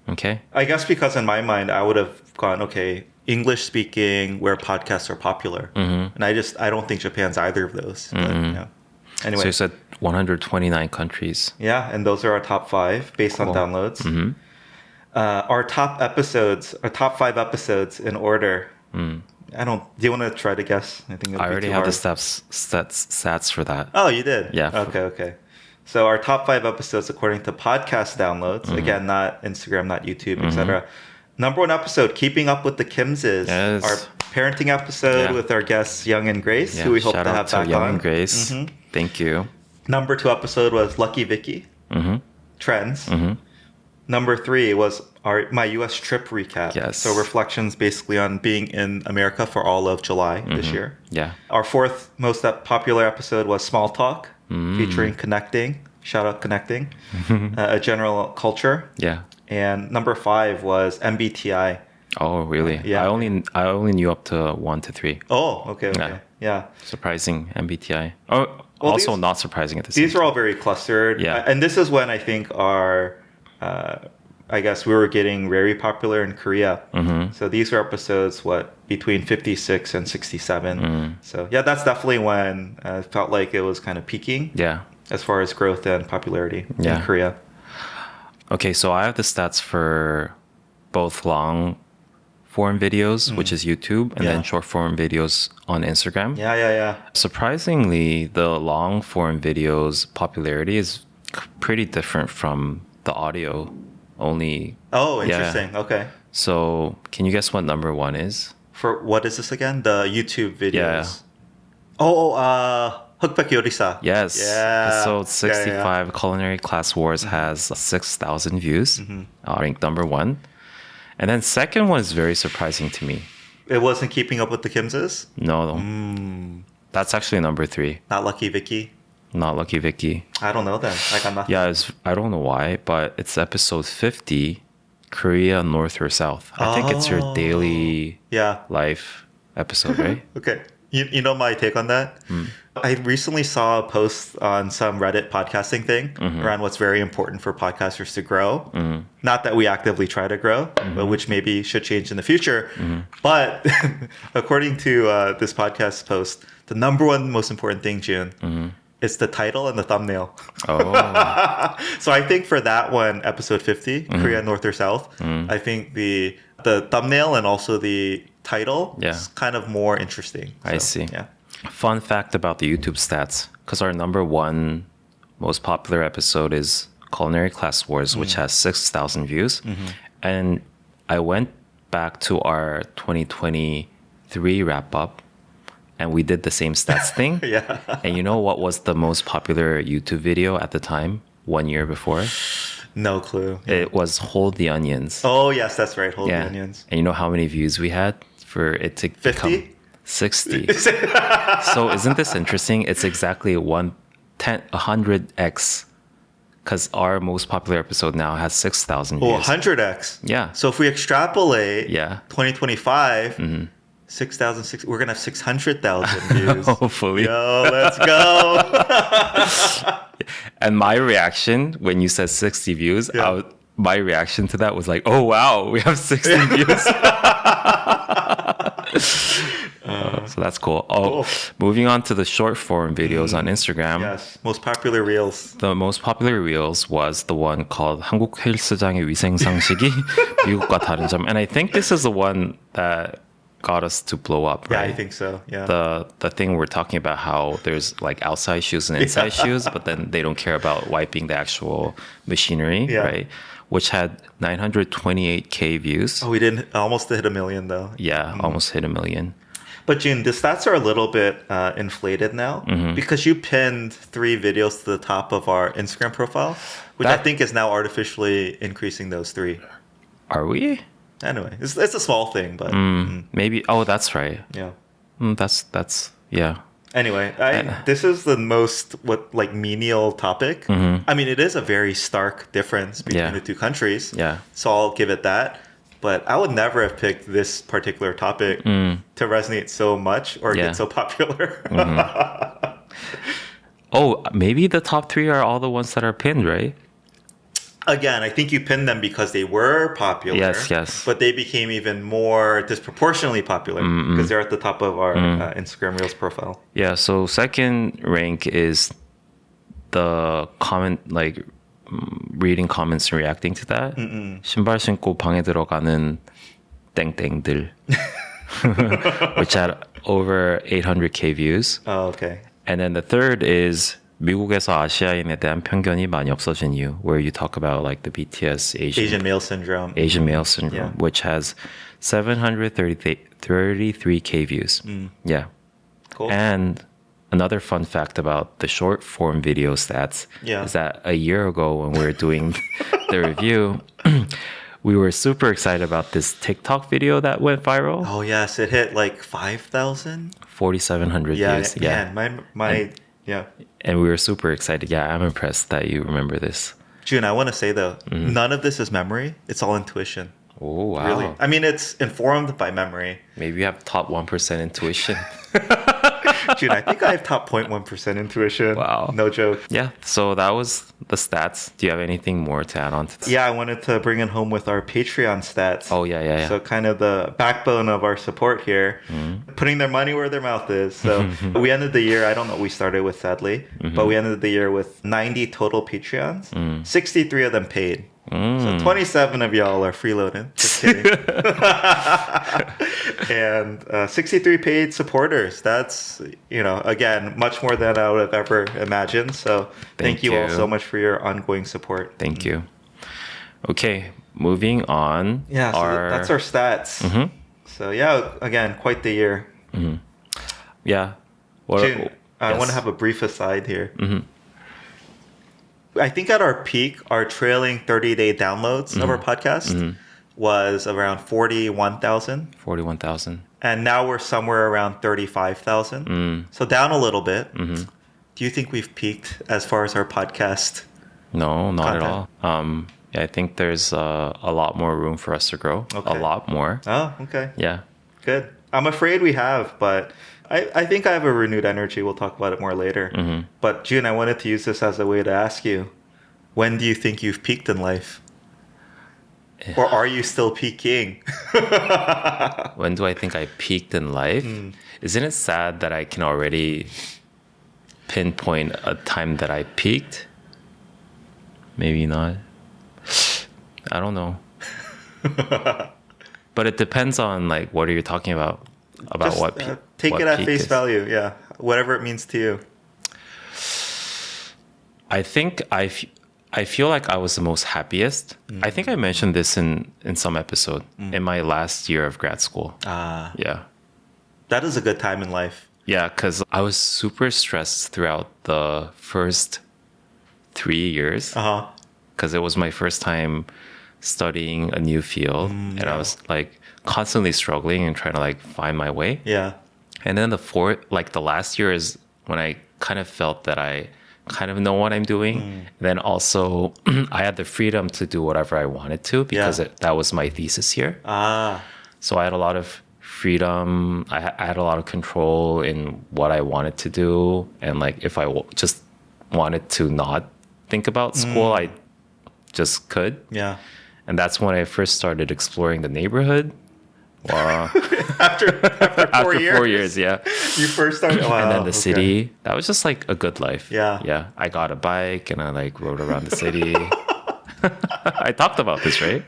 Okay. I guess because in my mind, I would have gone, okay, English speaking where podcasts are popular. And I don't think Japan's either of those. But, yeah. Anyway. So you said 129 countries. Yeah, and those are our top 5 based on downloads. Our top 5 episodes in order. Do you want to try to guess? I think I already have the stats for that. Oh, you did? Yeah. Okay. So our top 5 episodes according to podcast downloads, again, not Instagram, not YouTube, etc. Number 1 episode, Keeping Up with the Kimses. Yes. Our parenting episode with our guests, Young and Grace, who we hope to have back Young on. and Grace. Thank you. Number 2 episode was Lucky Vicky. Trends. Number 3 was my U.S. trip recap. Yes. So reflections basically on being in America for all of July this year. Yeah. Our 4th most popular episode was Small Talk, featuring Connecting. Shout out Connecting. A general culture. Yeah. And number 5 was MBTI. Oh, really? Yeah. I only knew up to 1 to 3. Oh, okay. Yeah. Surprising MBTI. Oh, Well, also not surprising at the same These are all very clustered. Yeah. And this is when I think I guess we were getting very popular in Korea. So these are episodes, between 56 and 67. So yeah, that's definitely when it felt like it was kind of peaking. Yeah. As far as growth and popularity Yeah. in Korea. Okay, so I have the stats for both long form videos, which is YouTube, and then short form videos on Instagram. Yeah. Surprisingly, the long form videos popularity is pretty different from the audio only. Oh, interesting. Okay. So can you guess what number 1 is? For what is this again? The YouTube videos. Yeah. 흑백 요리사. Yes. Yeah. Episode 65, Culinary Class Wars, has 6,000 views, ranked number 1. And then second one is very surprising to me. It wasn't Keeping Up with the Kimses? No. That's actually number 3. Not Lucky Vicky? Not Lucky Vicky. I don't know then. I got nothing. Yeah, I don't know why, but it's episode 50, Korea, North or South. I think it's your daily life episode, right? Okay. You know my take on that? I recently saw a post on some Reddit podcasting thing around what's very important for podcasters to grow. Not that we actively try to grow, but which maybe should change in the future. But according to this podcast post, the number 1 most important thing, June, is the title and the thumbnail. Oh. So I think for that one, episode 50, Korea, North or South, I think the thumbnail and also the title is kind of more interesting. I see. Yeah. Fun fact about the YouTube stats, because our number 1 most popular episode is Culinary Class Wars, which has 6,000 views. And I went back to our 2023 wrap up and we did the same stats thing. Yeah. And you know what was the most popular YouTube video at the time, 1 year before? No clue. It was Hold the Onions. Oh, yes, that's right. Hold the Onions. And you know how many views we had for it to 50? become 60. So isn't this interesting? It's exactly 100x, because our most popular episode now has 6,000 views. Oh, 100x. Yeah. So if we extrapolate 2025, 6,000, we're going to have 600,000 views. Hopefully. Yo, let's go. And my reaction when you said 60 views, my reaction to that was like, oh, wow, we have 60 views. So that's cool. Cool. Moving on to the short form videos on Instagram. Yes, most popular reels. The most popular reels was the one called 한국 헬스장의 위생 상식이 미국과 다른 점. And I think this is the one that got us to blow up, right? Yeah, I think so. Yeah. The thing we're talking about, how there's like outside shoes and inside shoes, but then they don't care about wiping the actual machinery, right? Which had 928K views. Oh, we didn't almost hit 1 million though. Yeah, almost hit 1 million. But June, the stats are a little bit inflated now because you pinned 3 videos to the top of our Instagram profile, which I think is now artificially increasing those 3. Are we? Anyway, it's a small thing, but Maybe. Oh, that's right. yeah. That's yeah. Anyway, this is the most menial topic. I mean, it is a very stark difference between the two countries. Yeah. So I'll give it that. But I would never have picked this particular topic to resonate so much or get so popular. Oh, maybe the top 3 are all the ones that are pinned, right? Again, I think you pinned them because they were popular. Yes. But they became even more disproportionately popular because they're at the top of our Instagram Reels profile. Yeah, so second rank is the comment, like reading comments and reacting to that. 신발 신고 방에 들어가는 땡땡들, which had over 800K views. Oh, okay. And then the third is 미국에서 아시아인에 대한 편견이 많이 없어진 이유, where you talk about like the BTS Asian male syndrome. Asian male syndrome, which has 733K views. Yeah. Cool. And another fun fact about the short form video stats is that a year ago when we were doing the review, we were super excited about this TikTok video that went viral. Oh, yes. It hit like 5,000? 4,700 views. Yeah. And we were super excited. Yeah, I'm impressed that you remember this. June, I want to say though, none of this is memory. It's all intuition. Oh, wow. Really? I mean, it's informed by memory. Maybe you have top 1% intuition. June, I think I have top 0.1% intuition. Wow. No joke. Yeah, so that was the stats. Do you have anything more to add on to this? Yeah, I wanted to bring it home with our Patreon stats. Oh, yeah. So kind of the backbone of our support here, putting their money where their mouth is. So we ended the year, I don't know what we started with, sadly, but we ended the year with 90 total Patreons. 63 of them paid. So 27 of y'all are freeloading. Just kidding. And 63 paid supporters. That's, again, much more than I would have ever imagined. So thank you all so much for your ongoing support. Thank you. Okay, moving on. Yeah, so that's our stats. So yeah, again, quite the year. Yeah. June, I want to have a brief aside here. I think at our peak, our trailing 30-day downloads of our podcast was around 41,000. 41,000. And now we're somewhere around 35,000. So down a little bit. Do you think we've peaked as far as our podcast? No, not content? at all. I think there's a lot more room for us to grow. Okay. A lot more. Oh, okay. Yeah. Good. I'm afraid we have, but I think I have a renewed energy. We'll talk about it more later. But June, I wanted to use this as a way to ask you, when do you think you've peaked in life? Or are you still peaking? When do I think I peaked in life? Isn't it sad that I can already pinpoint a time that I peaked? Maybe not. I don't know. But it depends on like what are you talking about? About Just, what? Take what it at peak face is. value. Yeah, whatever it means to you. I think I feel like I was the most happiest. I think I mentioned this in some episode in my last year of grad school. Yeah. That is a good time in life. Yeah, because I was super stressed throughout the first 3 years. Because it was my first time studying a new field, and I was like constantly struggling and trying to like find my way. Yeah. And then the last year is when I kind of felt that I kind of know what I'm doing. Then also I had the freedom to do whatever I wanted to because that was my thesis here. So I had a lot of freedom. I had a lot of control in what I wanted to do. And like if I just wanted to not think about school, I just could. Yeah. And that's when I first started exploring the neighborhood. Wow. After 4 years. 4 years, yeah. You first started. Wow, And then the city. That was just like a good life. Yeah. Yeah. I got a bike and I like rode around the city. I talked about this, right?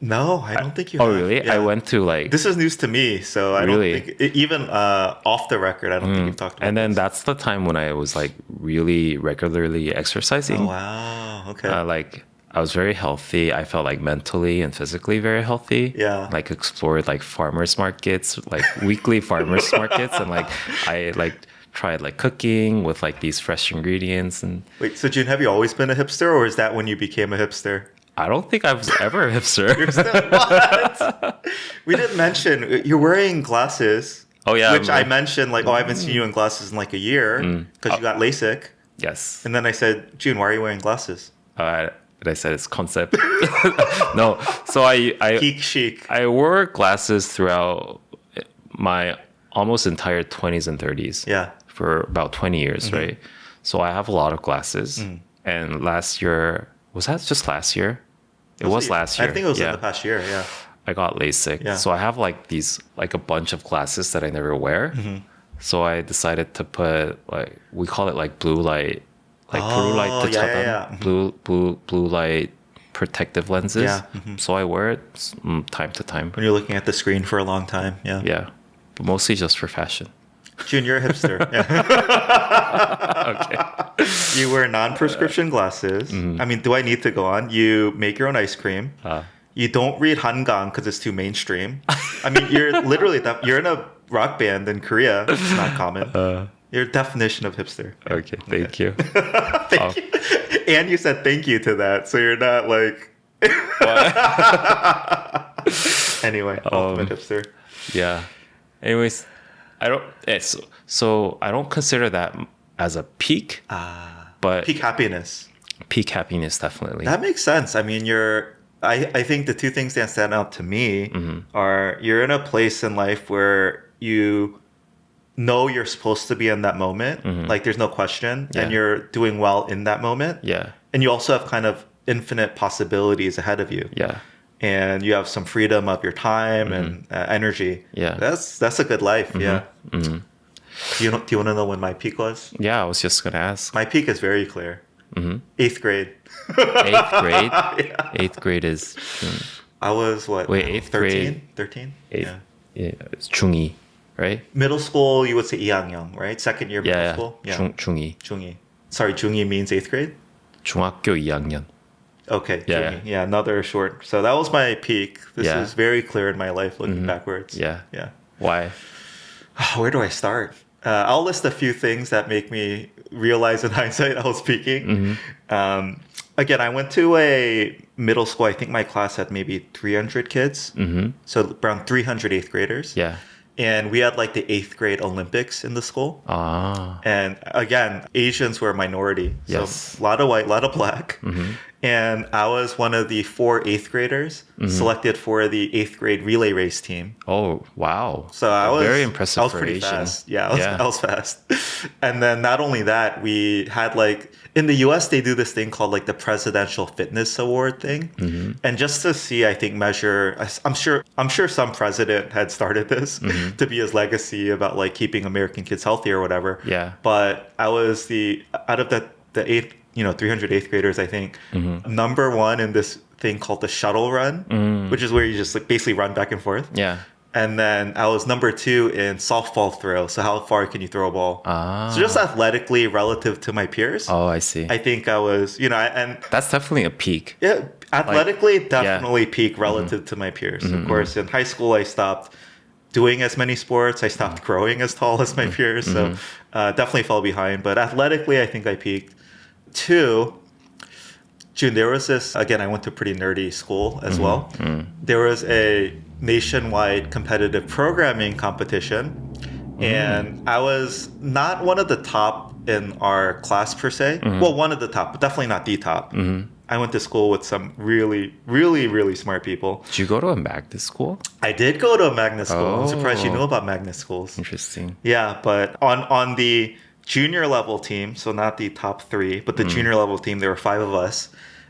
No, I don't think you Oh, have. really? Yeah. I went to like. This is news to me, so I Really? don't think, even off the record, I don't think you've talked about And then this. that's the time when I was like really regularly exercising. Oh, wow. Okay. Like I was very healthy. I felt like mentally and physically very healthy. Yeah. Like explored like farmers markets, like weekly farmers markets, and like I like tried like cooking with like these fresh ingredients. And Wait, so June, have you always been a hipster, or is that when you became a hipster? I don't think I was ever a hipster. You're still what? We didn't mention you're wearing glasses. Oh yeah, Which I mentioned like, oh, I haven't seen you in glasses in like a year because you got LASIK. Yes. And then I said, June, why are you wearing glasses? And I said it's concept. No. So I Geek chic. I wore glasses throughout my almost entire 20s and 30s. Yeah. For about 20 years, right? So I have a lot of glasses. And last year, was that just last year? It was last year. I think it was in the past year, yeah. I got LASIK. Yeah. So I have like these, like a bunch of glasses that I never wear. So I decided to put like, we call it like blue light, like blue light blue light protective lenses. Yeah. So I wear it time to time. When you're looking at the screen for a long time, yeah. Yeah. But mostly just for fashion. June, you're a hipster. Yeah. Okay. You wear non-prescription glasses. I mean, do I need to go on? You make your own ice cream. You don't read Hangang because it's too mainstream. I mean, you're literally you're in a rock band in Korea. It's not common. Your definition of hipster. Okay. Thank you. Thank you. And you said thank you to that, so you're not like. Anyway, ultimate hipster. Yeah. Anyways, I don't. So I don't consider that as a peak. But Peak happiness. Peak happiness, definitely. That makes sense. I mean, I think the two things that stand out to me are you're in a place in life where you know you're supposed to be in that moment. Like there's no question. Yeah. And you're doing well in that moment. Yeah. And you also have kind of infinite possibilities ahead of you. Yeah. And you have some freedom of your time and energy. Yeah. That's a good life. Yeah. Do you want to know when my peak was? Yeah, I was just gonna ask. My peak is very clear. 8th grade. 8th grade. Yeah. 8th grade is. I was what? Wait, 8th 13? grade. 13? Eighth, Yeah. yeah, it's 중이, right? Middle school, you would say 2학년, right? Second year middle Yeah, school? Yeah. 중이. 중이. Sorry, 중이 means 8th grade? 중학교 2학년. Okay. Yeah. 중이. Yeah, another short. So that was my peak. This Yeah. is very clear in my life looking backwards. Yeah. Yeah. Why? Where do I start? I'll list a few things that make me realize in hindsight I was peaking. Again, I went to a middle school. I think my class had maybe 300 kids. So around 300 8th graders. Yeah. And we had like the 8th grade Olympics in the school. Ah. And again, Asians were a minority. So Yes. a lot of white, a lot of black. And I was one of the 4 8th graders selected for the 8th grade relay race team. Oh, wow. So I was very impressive I was for pretty Asian. fast. Yeah, Yeah. I was fast. And then not only that, we had like in the US they do this thing called like the Presidential Fitness Award thing. And just to see, I think measure I'm sure some president had started this to be his legacy about like keeping American kids healthy or whatever. Yeah. But I was out of the 300 8th graders, I think, number 1 in this thing called the shuttle run, which is where you just like basically run back and forth. Yeah. And then I was number 2 in softball throw. So how far can you throw a ball? Ah. So just athletically relative to my peers, Oh, I see. I think I was, and That's definitely a peak. yeah, athletically definitely peak relative to my peers. Of course, in high school, I stopped doing as many sports. I stopped growing as tall as my peers. So definitely fell behind. But athletically, I think I peaked. 2, June, there was this, again, I went to a pretty nerdy school as well. There was a nationwide competitive programming competition. And I was not one of the top in our class per se. Well, one of the top, but definitely not the top. I went to school with some really, really, really smart people. Did you go to a magnet school? I did go to a magnet school. I'm surprised you Oh. know about magnet schools. Interesting. Yeah, but on the junior level team, so not the top 3, but the junior level team, there were 5 of us.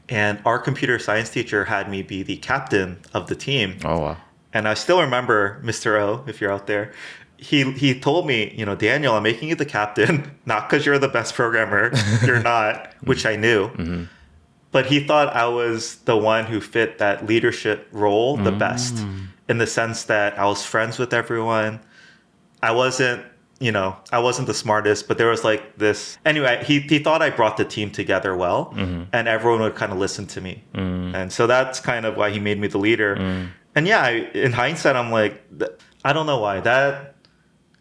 And our computer science teacher had me be the captain of the team. Oh, wow. And I still remember Mr. O, if you're out there, he told me, Daniel, I'm making you the captain, not because you're the best programmer. You're not, which I knew. But he thought I was the one who fit that leadership role the best, in the sense that I was friends with everyone. I wasn't you know, I wasn't the smartest, but there was like this. Anyway, he thought I brought the team together well, and everyone would kind of listen to me. And so that's kind of why he made me the leader. And yeah, in hindsight, I'm like, I don't know why. That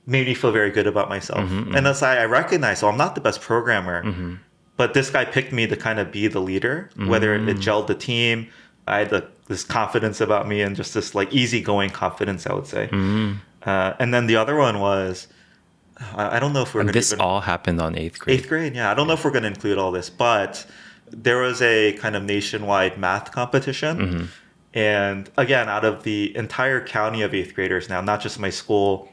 made me feel very good about myself. And as I recognized, I'm not the best programmer, but this guy picked me to kind of be the leader, whether it gelled the team. I had this confidence about me and just this like easygoing confidence, I would say. And then the other one was, I don't know if we're going to this all happened on 8th grade. 8th grade, yeah. I don't know if we're going to include all this, but there was a kind of nationwide math competition. And again, out of the entire county of 8th graders now, not just my school,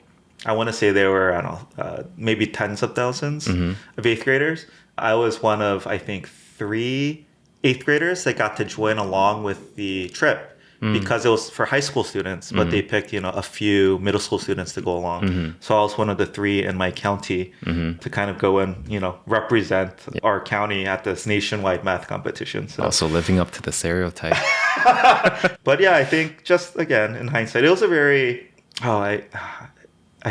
I want to say there were, I don't know, maybe tens of thousands of 8th graders. I was one of, I think, 3 8th graders that got to join along with the trip because it was for high school students, but they picked, you know, a few middle school students to go along. So I was one of the 3 in my county to kind of go and, you know, represent our county at this nationwide math competition. So Also living up to the stereotype. but yeah, I think just again, in hindsight, it was a very, I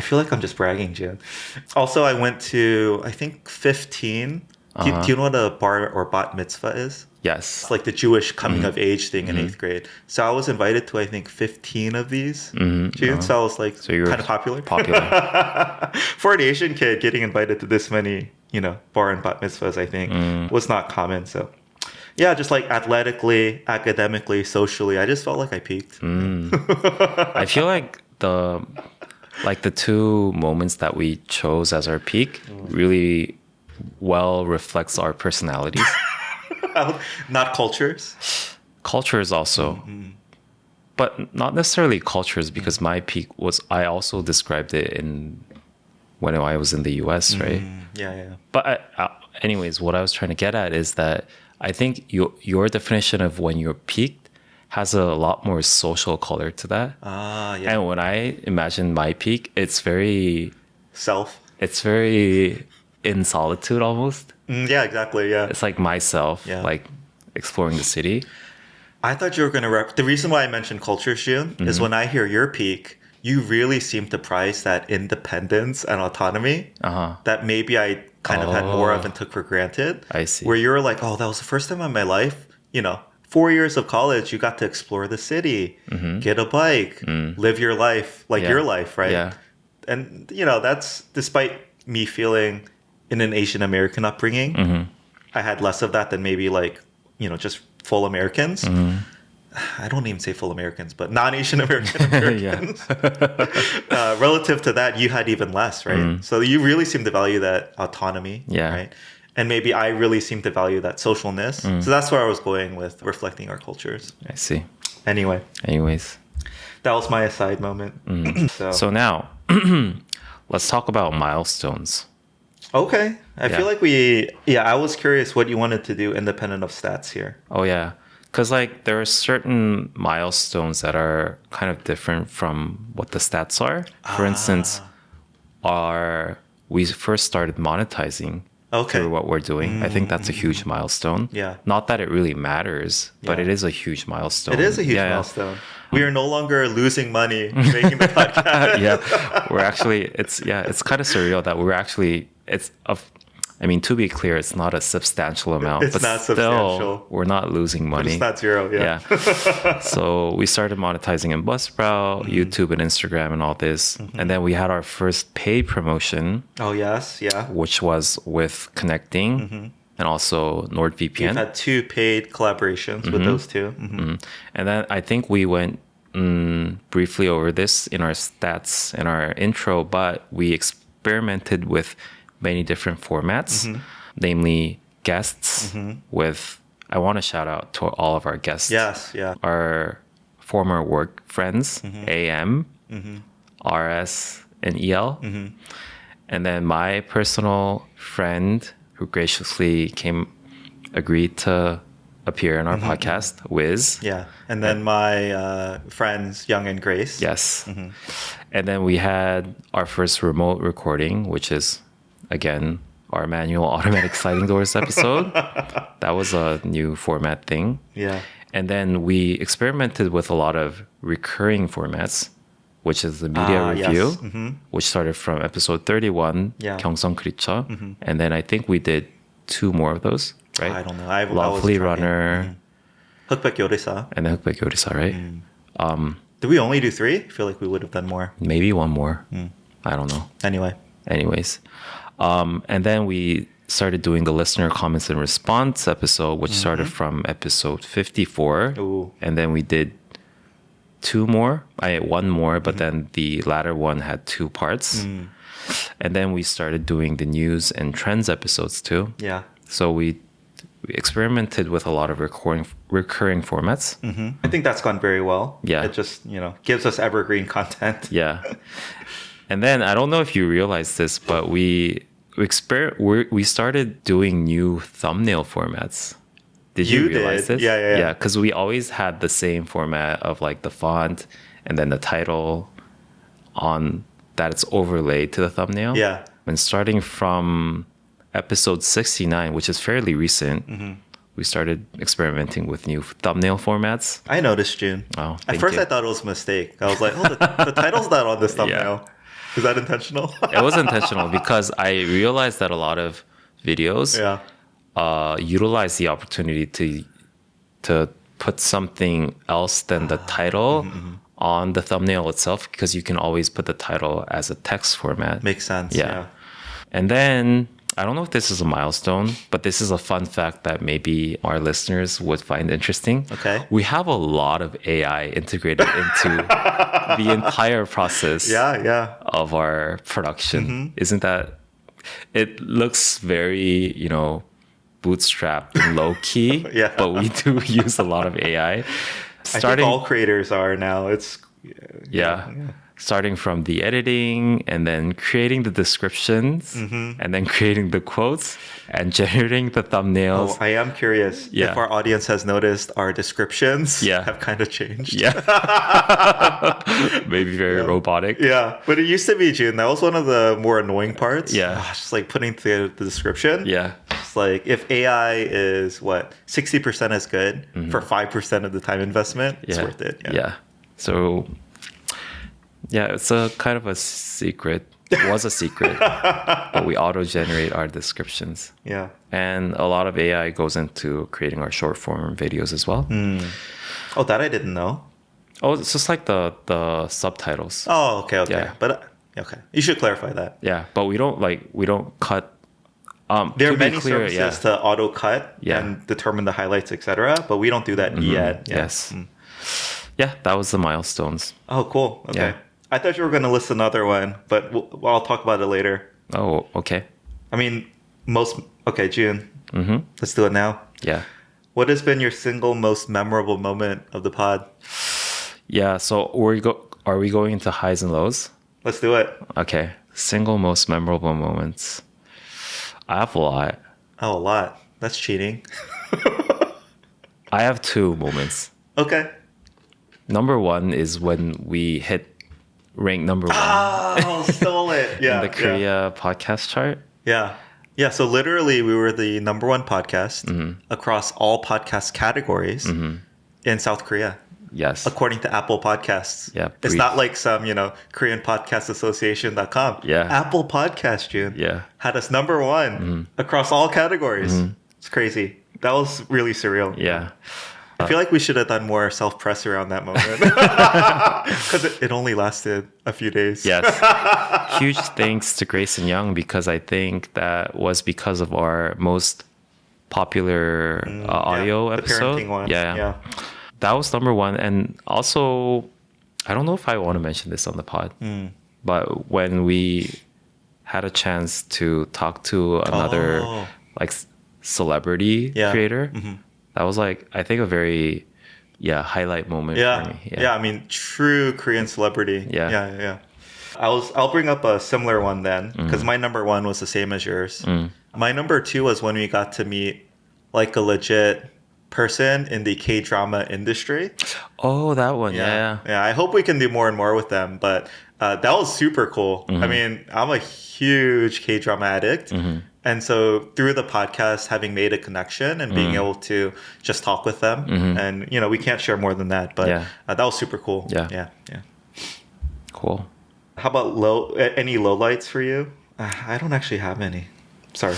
feel like I'm just bragging, Jen. Also, I went to, I think, 15. Do you know what a bar or bat mitzvah is? Yes. It's like the Jewish coming of age thing in 8th grade. So I was invited to, I think, 15 of these. So I was like kind of popular. For an Asian kid, getting invited to this many, you know, bar and bat mitzvahs, I think, was not common. So yeah, just like athletically, academically, socially, I just felt like I peaked. I feel like the 2 moments that we chose as our peak really well reflects our personalities. Not cultures. Cultures also, but not necessarily cultures, because my peak was, I also described it in when I was in the US, right? Yeah. But anyways, what I was trying to get at is that I think your definition of when you're peaked has a lot more social color to that. Yeah. And when I imagine my peak, it's very in solitude almost. Yeah, exactly. Yeah. It's like myself, like exploring the city. I thought you were going to... The reason why I mentioned culture, Xion, is when I hear your peak, you really seem to prize that independence and autonomy that maybe I kind of had more of and took for granted. I see. Where you're like, oh, that was the first time in my life, you know, 4 years of college, you got to explore the city, get a bike, live your life, like your life, right? Yeah. And, you know, that's despite me feeling in an Asian American upbringing, I had less of that than maybe like, you know, just full Americans. I don't even say full Americans, but non-Asian American Americans. Relative to that, you had even less, right? So you really seem to value that autonomy, right? And maybe I really seem to value that socialness. So that's where I was going with reflecting our cultures. I see. Anyways, that was my aside moment. So now, let's talk about milestones. Okay. I feel like I was curious what you wanted to do independent of stats here. Oh, yeah. Because like there are certain milestones that are kind of different from what the stats are. For instance, we first started monetizing through what we're doing. I think that's a huge milestone. Yeah. Not that it really matters, but it is a huge milestone. It is a huge milestone. We are no longer losing money making the podcast. We're actually, it's kind of surreal that we're actually, to be clear, it's not a substantial amount. It's but not still, substantial. We're not losing money. But it's not zero, yeah. So we started monetizing in Buzzsprout, YouTube and Instagram and all this. And then we had our first paid promotion. Oh, yes, yeah. Which was with Connecting and also NordVPN. We've had 2 paid collaborations with those 2. And then I think we went briefly over this in our stats in our intro, but we experimented with many different formats, namely guests with, I want to shout out to all of our guests. Yes, yeah. Our former work friends, AM, RS, and EL. And then my personal friend who graciously agreed to appear in our podcast, Wiz. Yeah. And then my friends, Young and Grace. Yes. And then we had our first remote recording, which is, again, our manual automatic sliding doors episode. That was a new format thing. Yeah. And then we experimented with a lot of recurring formats. which is the media review, Yes. which started from episode 31, Yeah. 경성 그리쳐. And then I think we did 2 more of those, right? I don't know. I was Lovely tracking. Runner 흑백 요리사. and then 흑백 요리사, right? Did we only do 3? I feel like we would have done more. Maybe one more. I don't know. Anyway. Anyways. And then we started doing the listener comments and response episode, which started from episode 54. Ooh. And then we did 2 more. One more, but then the latter one had 2 parts. And then we started doing the news and trends episodes too. Yeah. So we experimented with a lot of recurring formats. I think that's gone very well. Yeah. It just, gives us evergreen content. Yeah. And then I don't know if you realize this, but we started doing new thumbnail formats. Did you realize did. this? Yeah. Yeah, because we always had the same format of like the font and then the title on that it's overlaid to the thumbnail. Yeah. And starting from episode 69, which is fairly recent, we started experimenting with new thumbnail formats. I noticed, June. Oh, At thank first you. I thought it was a mistake. I was like, oh, the title's not on this thumbnail. Is that intentional? It was intentional because I realized that a lot of videos utilize the opportunity to put something else than the title on the thumbnail itself, because you can always put the title as a text format. Makes sense. Yeah. And then I don't know if this is a milestone, but this is a fun fact that maybe our listeners would find interesting. Okay. We have a lot of AI integrated into the entire process Yeah. of our production. Isn't that, it looks very, bootstrapped and low key, Yeah. but we do use a lot of AI. I think all creators are now. It's starting from the editing and then creating the descriptions and then creating the quotes and generating the thumbnails. Oh, I am curious if our audience has noticed our descriptions have kind of changed. Yeah. Maybe very robotic. Yeah, but it used to be, June. That was one of the more annoying parts. Yeah. Just like putting together the description. Yeah. It's like if AI is 60% is good for 5% of the time investment, it's worth it. Yeah. So it's a kind of a secret. It was a secret, but we auto-generate our descriptions. Yeah. And a lot of AI goes into creating our short form videos as well. Oh, that I didn't know. Oh, it's just like the subtitles. Oh, okay. Yeah. But okay, you should clarify that. Yeah, but we don't cut. There to are be many clear, services to auto cut and determine the highlights, etc. But we don't do that yet. Yeah. Yes. Yeah, that was the milestones. Oh, cool. Okay. Yeah. I thought you were going to list another one, but I'll talk about it later. Oh, okay. I mean, okay, June. Let's do it now. Yeah. What has been your single most memorable moment of the pod? Yeah. So are we going into highs and lows? Let's do it. Okay. Single most memorable moments. I have a lot. Oh, a lot. That's cheating. I have 2 moments. Okay. Number 1 is when we hit rank number 1 Oh, stole it. Yeah. in the Korea podcast chart. Yeah. Yeah. So literally, we were the number 1 podcast across all podcast categories in South Korea, Yes. according to Apple Podcasts. Yeah, It's brief. not like some, Korean Podcast Association.com. Yeah. Apple Podcast, June. Yeah. Had us number 1 across all categories. It's crazy. That was really surreal. Yeah. I feel like we should have done more self-press around that moment. Because it only lasted a few days. Yes. Huge thanks to Grace and Young, because I think that was because of our most popular audio the episode. parenting one. Yeah. That was number 1. And also, I don't know if I want to mention this on the pod, but when we had a chance to talk to another celebrity creator, that was I think a very highlight moment for me. Yeah. I mean, true Korean celebrity. Yeah. I'll bring up a similar one then, because my number 1 was the same as yours. My number 2 was when we got to meet a legit person in the K-drama industry. Oh, that one. Yeah. I hope we can do more and more with them, but that was super cool. I mean, I'm a huge K-drama addict. And so through the podcast, having made a connection and being able to just talk with them, and we can't share more than that, but that was super cool. Yeah. cool. How about any lowlights for you? I don't actually have any. Sorry.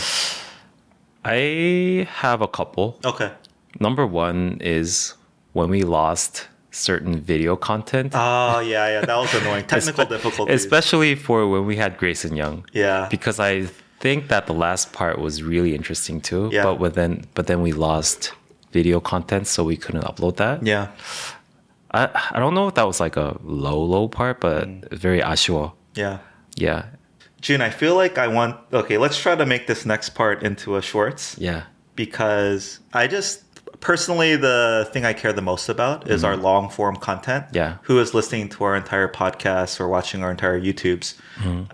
I have a couple. Okay. Number one is when we lost certain video content. Oh, yeah. That was annoying. Technical difficulties. Especially for when we had Grace and Young. Yeah. Because I think that the last part was really interesting too. Yeah. But then we lost video content, so we couldn't upload that. Yeah. I don't know if that was like a low part, but it's very aṣuo. Yeah. Yeah. June, I feel like okay, let's try to make this next part into a shorts. Yeah. Because personally, the thing I care the most about is our long form content. Yeah. Who is listening to our entire podcast or watching our entire YouTubes.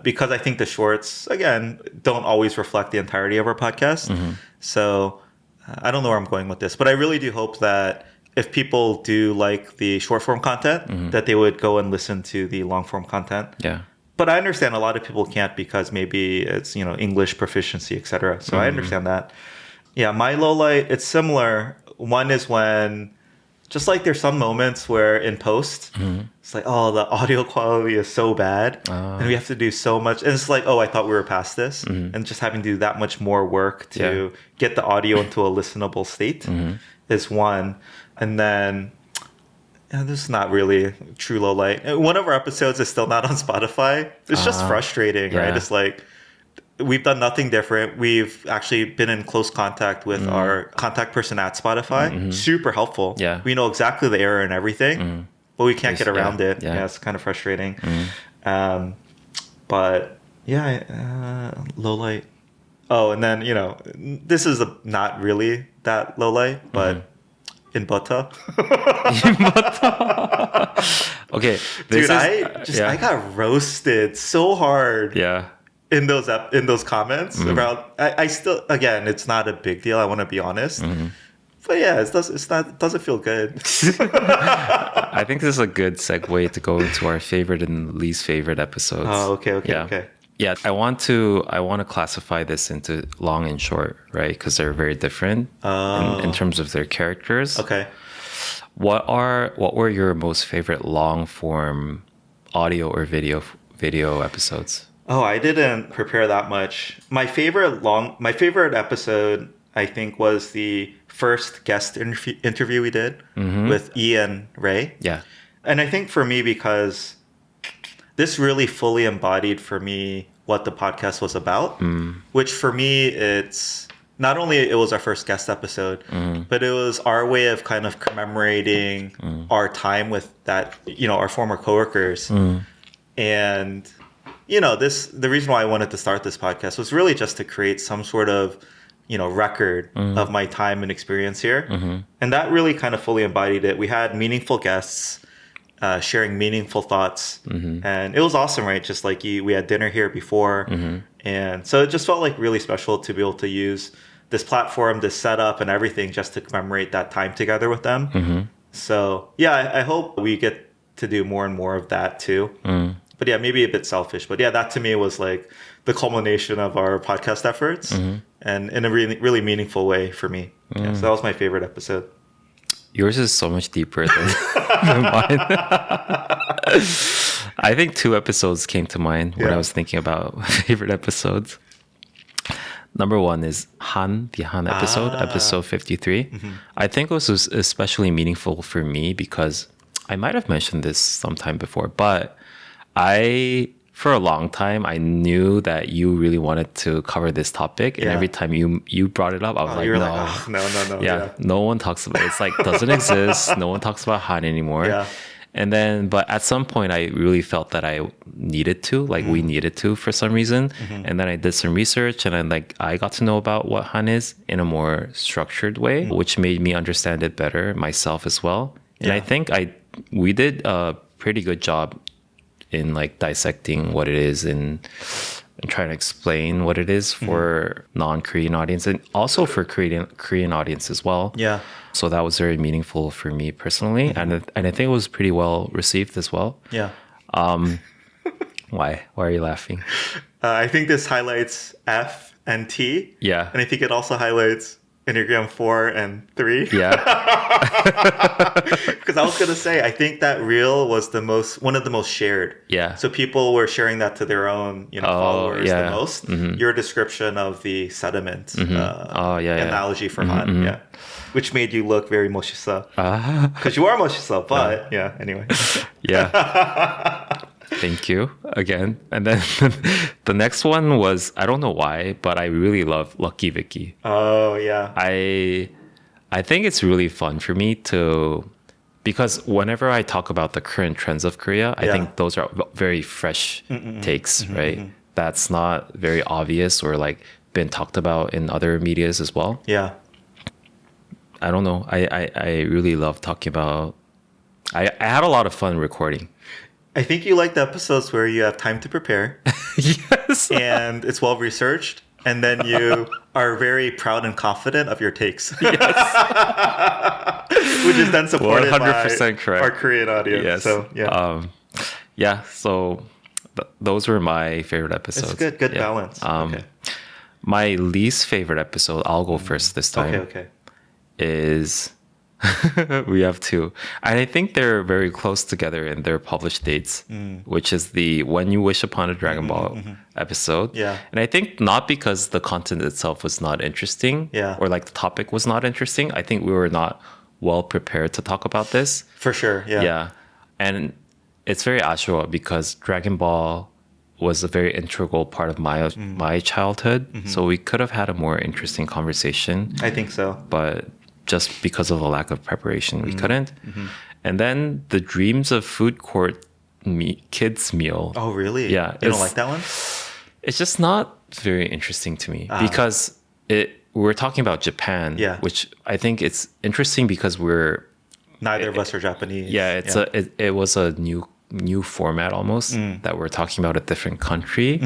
Because I think the shorts, again, don't always reflect the entirety of our podcast. So I don't know where I'm going with this, but I really do hope that if people do like the short form content, that they would go and listen to the long form content. Yeah. But I understand a lot of people can't because maybe it's, English proficiency, etc. So I understand that. Yeah, my low light, it's similar. One is when, just like there's some moments where in post, it's like, oh, the audio quality is so bad. And we have to do so much. And it's like, oh, I thought we were past this. And just having to do that much more work to get the audio into a listenable state is one. And then, this is not really a true low light. One of our episodes is still not on Spotify. It's just frustrating, right? It's like, we've done nothing different. We've actually been in close contact with our contact person at Spotify. Super helpful. Yeah. We know exactly the error and everything, but we can't get around it. Yeah. Yeah, it's kind of frustrating. But yeah, low light. Oh, and then, this is not really that low light, but in butter. Okay. Dude, I got roasted so hard. Yeah. In those comments about, I still, again, it's not a big deal. I want to be honest, but yeah, it doesn't feel good. I think this is a good segue to go into our favorite and least favorite episodes. Oh, okay. Yeah, I want to classify this into long and short, right? Because they're very different in terms of their characters. Okay. What were your most favorite long form audio or video episodes? Oh, I didn't prepare that much. My favorite episode, I think, was the first guest interview we did with Ian Ray. Yeah. And I think for me, because this really fully embodied for me what the podcast was about, which for me, it's not only it was our first guest episode, but it was our way of kind of commemorating our time with that, our former coworkers. And the reason why I wanted to start this podcast was really just to create some sort of, record of my time and experience here. And that really kind of fully embodied it. We had meaningful guests sharing meaningful thoughts. And it was awesome, right? Just like we had dinner here before. And so it just felt like really special to be able to use this platform, this setup and everything just to commemorate that time together with them. So yeah, I hope we get to do more and more of that too. But yeah, maybe a bit selfish. But yeah, that to me was like the culmination of our podcast efforts and in a really, really meaningful way for me. Yeah, so that was my favorite episode. Yours is so much deeper than mine. I think 2 episodes came to mind when I was thinking about favorite episodes. Number 1 is the Han episode, episode 53. I think it was especially meaningful for me because I might have mentioned this sometime before, but for a long time, I knew that you really wanted to cover this topic. And every time you brought it up, I was like, no. Yeah, no one talks about it. It's like, doesn't exist. No one talks about Han anymore. Yeah. And then, but at some point, I really felt that I needed to, we needed to for some reason. And then I did some research and I got to know about what Han is in a more structured way, which made me understand it better myself as well. And I think we did a pretty good job in dissecting what it is and trying to explain what it is for non-Korean audience and also for Korean audience as well. Yeah. So that was very meaningful for me personally. And I think it was pretty well received as well. Yeah. Why are you laughing? I think this highlights F and T. Yeah. And I think it also highlights Enneagram 4 and 3. Yeah. Because I was gonna say, I think that reel was one of the most shared. Yeah. So people were sharing that to their own, followers yeah. the most. Your description of the sediment analogy for Han, yeah, which made you look very moshisa. Because you are moshisa, but yeah. Anyway. Yeah. Thank you again. And then the next one was, I don't know why, but I really love Lucky Vicky. Oh yeah. I think it's really fun for me because whenever I talk about the current trends of Korea, I think those are very fresh takes, right? That's not very obvious or like been talked about in other medias as well. Yeah. I don't know. I really love talking about. I had a lot of fun recording. I think you like the episodes where you have time to prepare. Yes. And it's well researched. And then you are very proud and confident of your takes. Yes. Which is then supported 100% by correct. our Korean audience. Yes. So, yeah. So those were my favorite episodes. It's good. Good balance. Okay. My least favorite episode, I'll go first this time. Okay. Is we have two. And I think they're very close together in their published dates, which is the When You Wish Upon a Dragon Ball episode. Yeah. And I think not because the content itself was not interesting or like the topic was not interesting. I think we were not well prepared to talk about this. For sure. Yeah. Yeah. And it's very Ashura because Dragon Ball was a very integral part of my childhood. So we could have had a more interesting conversation. I think so. But just because of a lack of preparation, we couldn't. And then the Dreams of Food Court kids meal. Oh, really? Yeah. You don't like that one? It's just not very interesting to me because we're talking about Japan, which I think it's interesting because neither of us are Japanese. Yeah, it was a new format almost that we're talking about a different country.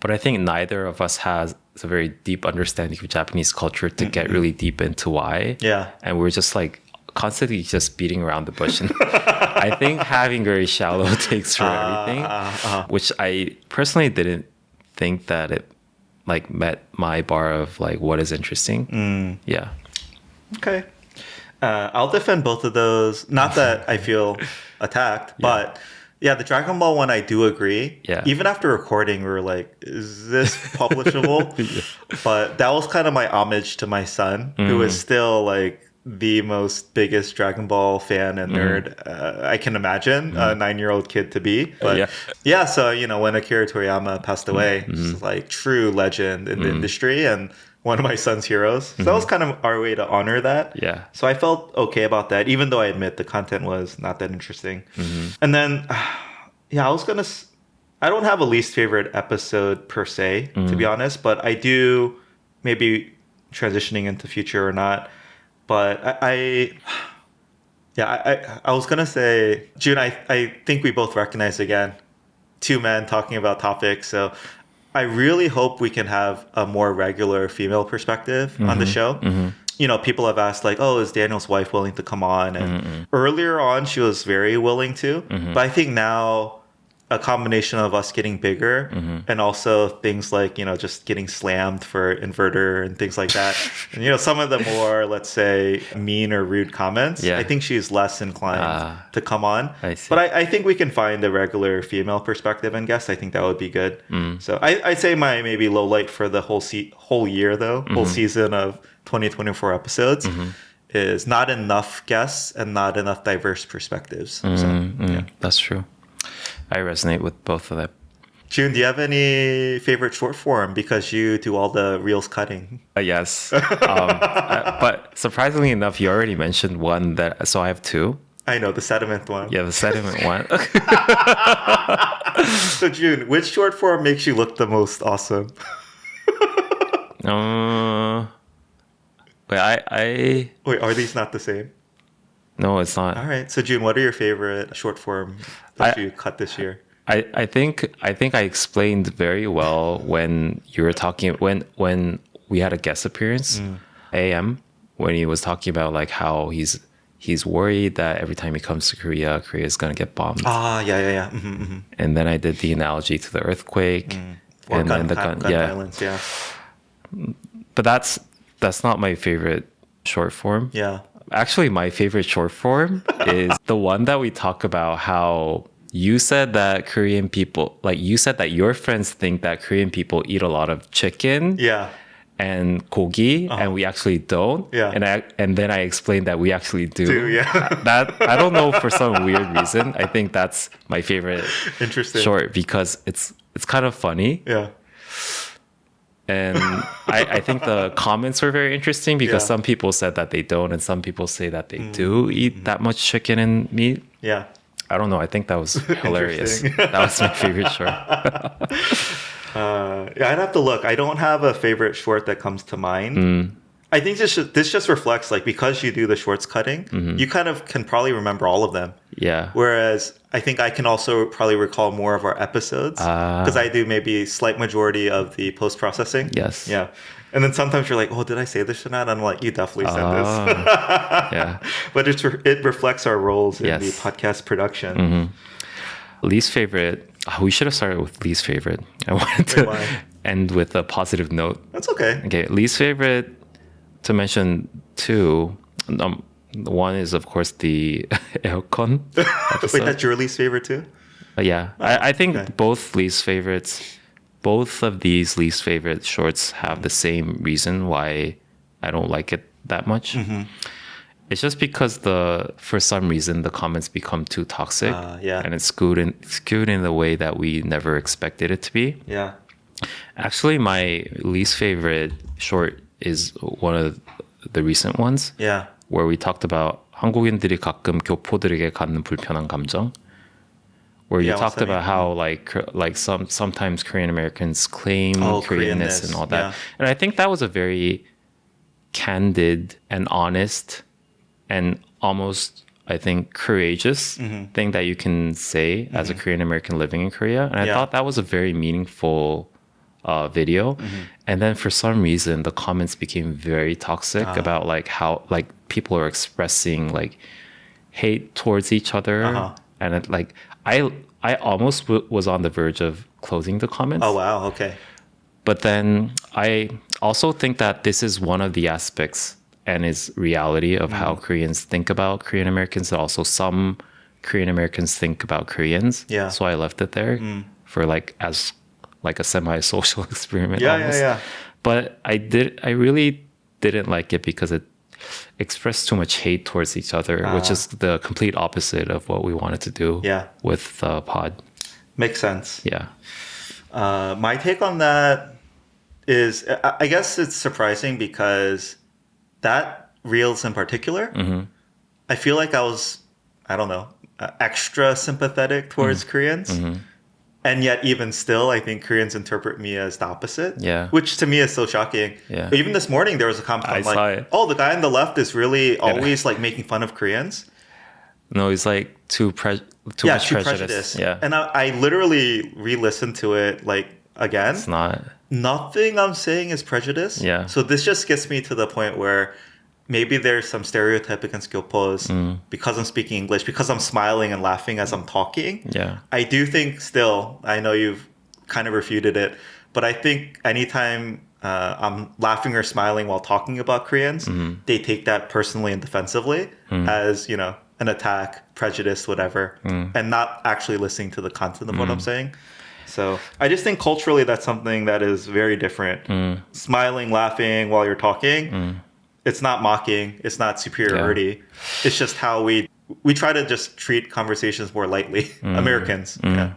But I think neither of us has a very deep understanding of Japanese culture to get really deep into why. Yeah. And we're just like constantly just beating around the bush. And I think having very shallow takes for everything, which I personally didn't think that it like met my bar of like what is interesting. Yeah. Okay. I'll defend both of those. Not that I feel attacked, but yeah, the Dragon Ball one, I do agree. Yeah. Even after recording, we were like, is this publishable? But that was kind of my homage to my son, who is still like the most biggest Dragon Ball fan and nerd I can imagine a 9-year-old kid to be. But so, when Akira Toriyama passed away, it's like true legend in the industry and one of my son's heroes. So that was kind of our way to honor that. Yeah. So I felt okay about that, even though I admit the content was not that interesting. And then, I don't have a least favorite episode per se, to be honest, but I do, maybe transitioning into future or not. But I was going to say, June, I think we both recognize again, two men talking about topics. So I really hope we can have a more regular female perspective on the show. People have asked like, oh, is Daniel's wife willing to come on? And earlier on, she was very willing to. But I think now a combination of us getting bigger and also things like, just getting slammed for inverter and things like that. And, some of the more, let's say, mean or rude comments, I think she's less inclined to come on. I see. But I think we can find a regular female perspective and guest. I think that would be good. So I'd say my maybe low light for the whole year, though, whole season of 2024 episodes is not enough guests and not enough diverse perspectives. That's true. I resonate with both of them. June, do you have any favorite short form because you do all the reels cutting? Yes. But surprisingly enough, you already mentioned one so I have two. I know, the sediment one. Yeah, the sediment one. So June, which short form makes you look the most awesome? Wait, Wait, are these not the same? No, it's not. All right. So June, what are your favorite short form that you cut this year? I think I explained very well when you were talking when we had a guest appearance, AM, when he was talking about like how he's worried that every time he comes to Korea is gonna get bombed. Yeah. And then I did the analogy to the earthquake Or and gun then the gun violence. Yeah. But that's That's not my favorite short form. Yeah. Actually, my favorite short form is the one that we talk about how you said that Korean people, like you said that your friends think that Korean people eat a lot of chicken Yeah. and gogi, and we actually don't. Yeah. And then I explained that we actually do. Yeah. That I don't know, for some weird reason, I think that's my favorite Interesting. short because it's kind of funny. Yeah. And I think the comments were very interesting because Yeah. some people said that they don't, and some people say that they do eat that much chicken and meat. Yeah. I don't know. I think that was hilarious. That was my favorite short. Yeah, I'd have to look. I don't have a favorite short that comes to mind. I think this just reflects, like, because you do the shorts cutting, you kind of can probably remember all of them. Yeah. Whereas I think I can also probably recall more of our episodes because I do maybe a slight majority of the post-processing. Yes. Yeah. And then sometimes you're like, oh, did I say this or not? And I'm like, you definitely said this. Yeah. But it reflects our roles in Yes. the podcast production. Least favorite. Oh, we should have started with least favorite. I wanted to why? end with a positive note. That's okay. Okay. Least favorite, to mention two. One is, of course, the aircon episode. Wait, that's your least favorite too? Yeah. I think okay. both of these least favorite shorts have the same reason why I don't like it that much. It's just because for some reason the comments become too toxic, Yeah. and it's skewed in the way that we never expected it to be. Yeah. Actually, my least favorite short is one of the recent ones. Yeah. Where we talked about 한국인들이 가끔 교포들에게 갖는 불편한 감정. Where you Yeah, what's talked that about how like sometimes Korean Americans claim Koreanness and all that. yeah. And I think that was a very candid and honest and almost, I think, courageous thing that you can say as a Korean American living in Korea. And I thought that was a very meaningful video. And then for some reason, the comments became very toxic about like how like people are expressing like hate towards each other. And it, like, I almost was on the verge of closing the comments. Oh, wow. Okay. But then I also think that this is one of the aspects and is reality of how Koreans think about Korean Americans. And also some Korean Americans think about Koreans. Yeah. So I left it there for like as like a semi-social experiment. Yeah, almost. yeah. But I really didn't like it because it expressed too much hate towards each other, which is the complete opposite of what we wanted to do with the pod. Makes sense. Yeah. My take on that is, I guess it's surprising because that reels in particular, I feel like I was, I don't know, extra sympathetic towards Koreans. And yet, even still, I think Koreans interpret me as the opposite. Yeah. Which to me is so shocking. Yeah. Even this morning, there was a comment I I'm saw like, it. oh, the guy on the left is really always like making fun of Koreans. No, it's like too much prejudice. Yeah. And I literally re-listened to it like again. It's not. Nothing I'm saying is prejudice. Yeah. So this just gets me to the point where maybe there's some stereotype against Gyopos because I'm speaking English, because I'm smiling and laughing as I'm talking. Yeah. I do think still, I know you've kind of refuted it, but I think anytime I'm laughing or smiling while talking about Koreans, they take that personally and defensively as, you know, an attack, prejudice, whatever, and not actually listening to the content of what I'm saying. So I just think culturally that's something that is very different. Smiling, laughing while you're talking, it's not mocking, it's not superiority. It's just how we try to just treat conversations more lightly. Americans. Yeah.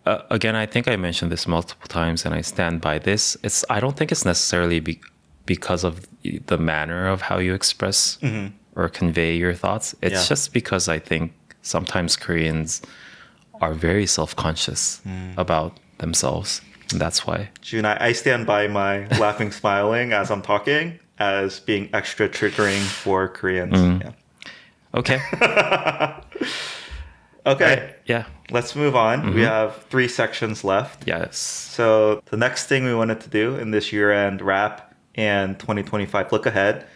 Again, I think I mentioned this multiple times, and I stand by this. I don't think it's necessarily because of the manner of how you express or convey your thoughts. It's just because I think sometimes Koreans are very self-conscious about themselves. And that's why. June, I stand by my laughing, smiling as I'm talking as being extra triggering for Koreans. Yeah. Okay. Okay. Right. Yeah. Let's move on. We have 3 sections left. Yes. So the next thing we wanted to do in this year-end wrap and 2025 look ahead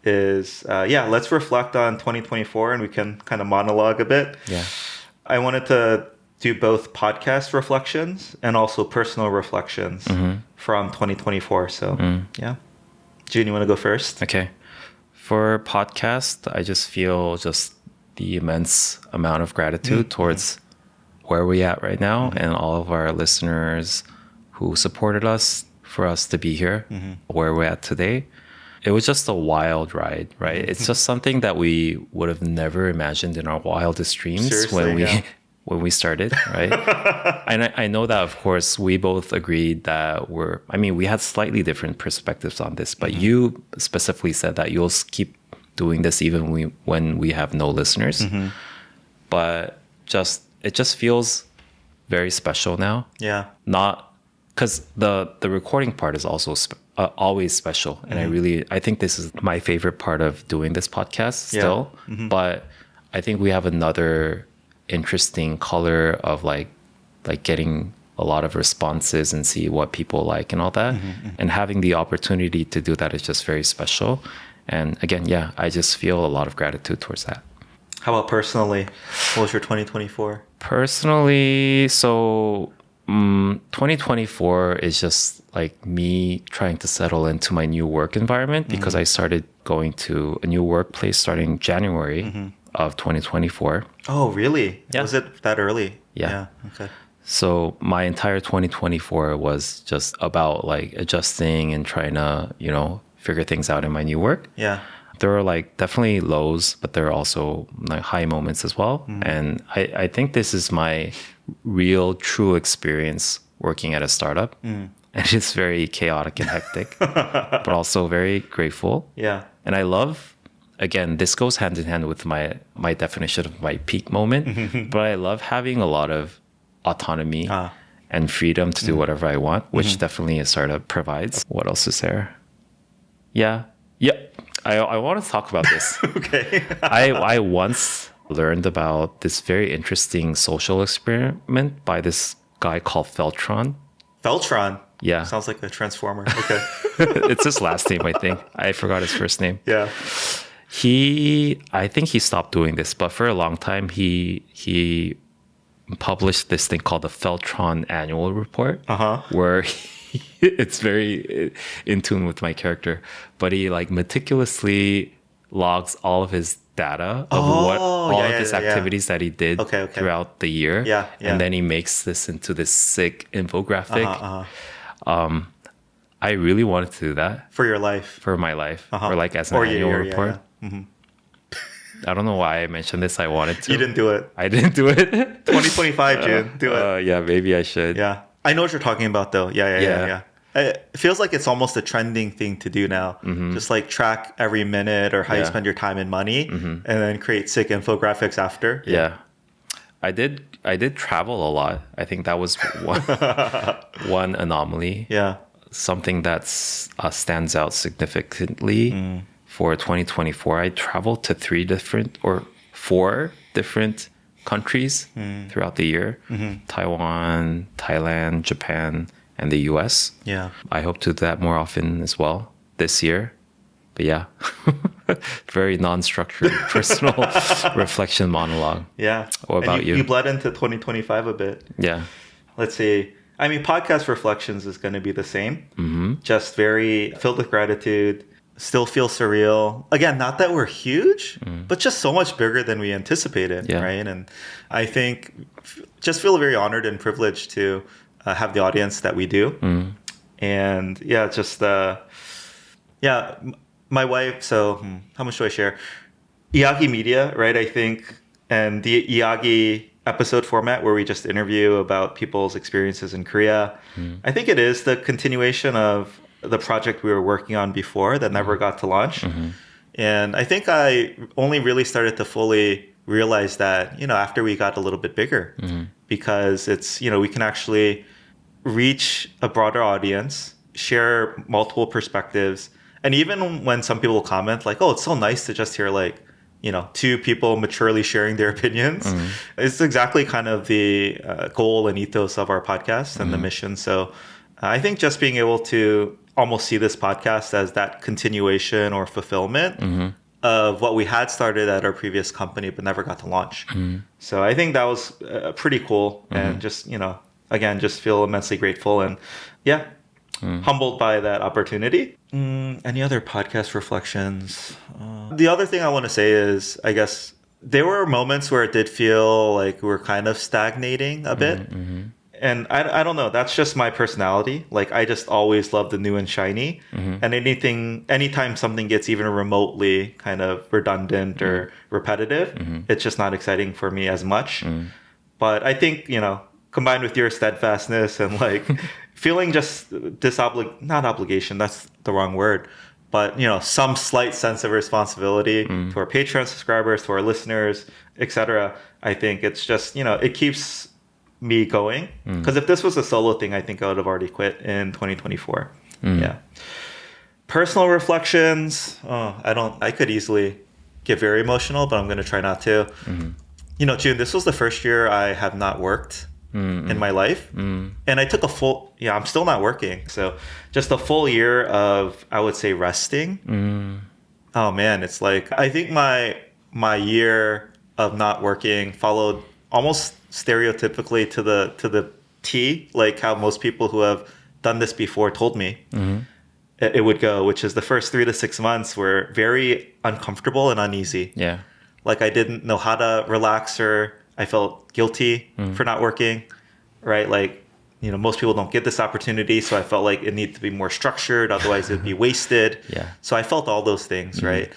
is, let's reflect on 2024 and we can kind of monologue a bit. Yeah. I wanted to do both podcast reflections and also personal reflections from 2024. So, yeah. June, you want to go first? Okay. For podcast, I just feel just the immense amount of gratitude towards where we at right now and all of our listeners who supported us for us to be here, where we're at today. It was just a wild ride, right? It's just something that we would have never imagined in our wildest dreams Seriously, when we started, right? And I know that, of course, we both agreed that we had slightly different perspectives on this, but you specifically said that you'll keep doing this even when we have no listeners. But it just feels very special now. Yeah. Not because the recording part is also always special, and I think this is my favorite part of doing this podcast still. But I think we have another interesting color of like getting a lot of responses and see what people like and all that, and having the opportunity to do that is just very special. And again, I just feel a lot of gratitude towards that. How about personally? What was your 2024? Personally, so 2024 is just like me trying to settle into my new work environment because I started going to a new workplace starting January of 2024. Oh, really? Yeah. Was it that early? Yeah. Okay. So my entire 2024 was just about like adjusting and trying to, figure things out in my new work. Yeah. There are like definitely lows, but there are also like high moments as well. And I think this is my real true experience working at a startup. And it's very chaotic and hectic, but also very grateful. Yeah. And I love, again, this goes hand in hand with my definition of my peak moment, but I love having a lot of autonomy and freedom to do whatever I want, which definitely a startup provides. What else is there? Yeah. I want to talk about this. Okay. I once learned about this very interesting social experiment by this guy called Feltron. Feltron? Yeah. Sounds like a transformer. Okay. It's his last name, I think. I forgot his first name. Yeah. I think he stopped doing this, but for a long time, he published this thing called the Feltron Annual Report, where it's very in tune with my character, but he like meticulously logs all of his data of all of his activities that he did throughout the year. Yeah. And then he makes this into this sick infographic. I really wanted to do that For your life. for my life, or like as an annual report. I don't know why I mentioned this. I wanted to. You didn't do it. I didn't do it. 2025, June. Do it. Yeah, maybe I should. Yeah. I know what you're talking about, though. Yeah. It feels like it's almost a trending thing to do now. Just like track every minute or how you spend your time and money, and then create sick infographics after. Yeah. I did travel a lot. I think that was one anomaly. Yeah. Something that stands out significantly for 2024. I traveled to 4 different countries throughout the year. Taiwan, Thailand, Japan, and the US. Yeah. I hope to do that more often as well this year. But yeah, very non-structured personal reflection monologue. Yeah. What about you? You bled into 2025 a bit. Yeah. Let's see. I mean, podcast reflections is going to be the same. Just very filled with gratitude. Still feel surreal. Again, not that we're huge, but just so much bigger than we anticipated, right? And I think just feel very honored and privileged to have the audience that we do. And my wife, so how much do I share? Iyagi Media, right? I think, and the Iyagi episode format where we just interview about people's experiences in Korea. I think it is the continuation of the project we were working on before that never got to launch. And I think I only really started to fully realize that, after we got a little bit bigger, because it's, we can actually reach a broader audience, share multiple perspectives. And even when some people comment like, oh, it's so nice to just hear like, 2 people maturely sharing their opinions. It's exactly kind of the goal and ethos of our podcast and the mission. So I think just being able to almost see this podcast as that continuation or fulfillment of what we had started at our previous company but never got to launch. So I think that was pretty cool. And just, again, just feel immensely grateful. And yeah, humbled by that opportunity. Any other podcast reflections? The other thing I want to say is, I guess there were moments where it did feel like we were kind of stagnating a bit. And I don't know, that's just my personality. Like, I just always love the new and shiny. And anytime something gets even remotely kind of redundant or repetitive, it's just not exciting for me as much. But I think, combined with your steadfastness and like feeling just not obligation, that's the wrong word, but some slight sense of responsibility to our Patreon subscribers, to our listeners, etc. I think it's just, it keeps me going, because if this was a solo thing, I think I would have already quit in 2024. Yeah. Personal reflections. I could easily get very emotional, but I'm going to try not to. June, this was the first year I have not worked in my life. And I took I'm still not working. So just a full year of, I would say, resting. Oh man, it's like, I think my year of not working followed almost stereotypically to the T, like how most people who have done this before told me it would go, which is the first 3 to 6 months were very uncomfortable and uneasy. Yeah. Like, I didn't know how to relax, or I felt guilty for not working, right? Like, most people don't get this opportunity, so I felt like it needed to be more structured, otherwise it'd be wasted. Yeah. So I felt all those things, right?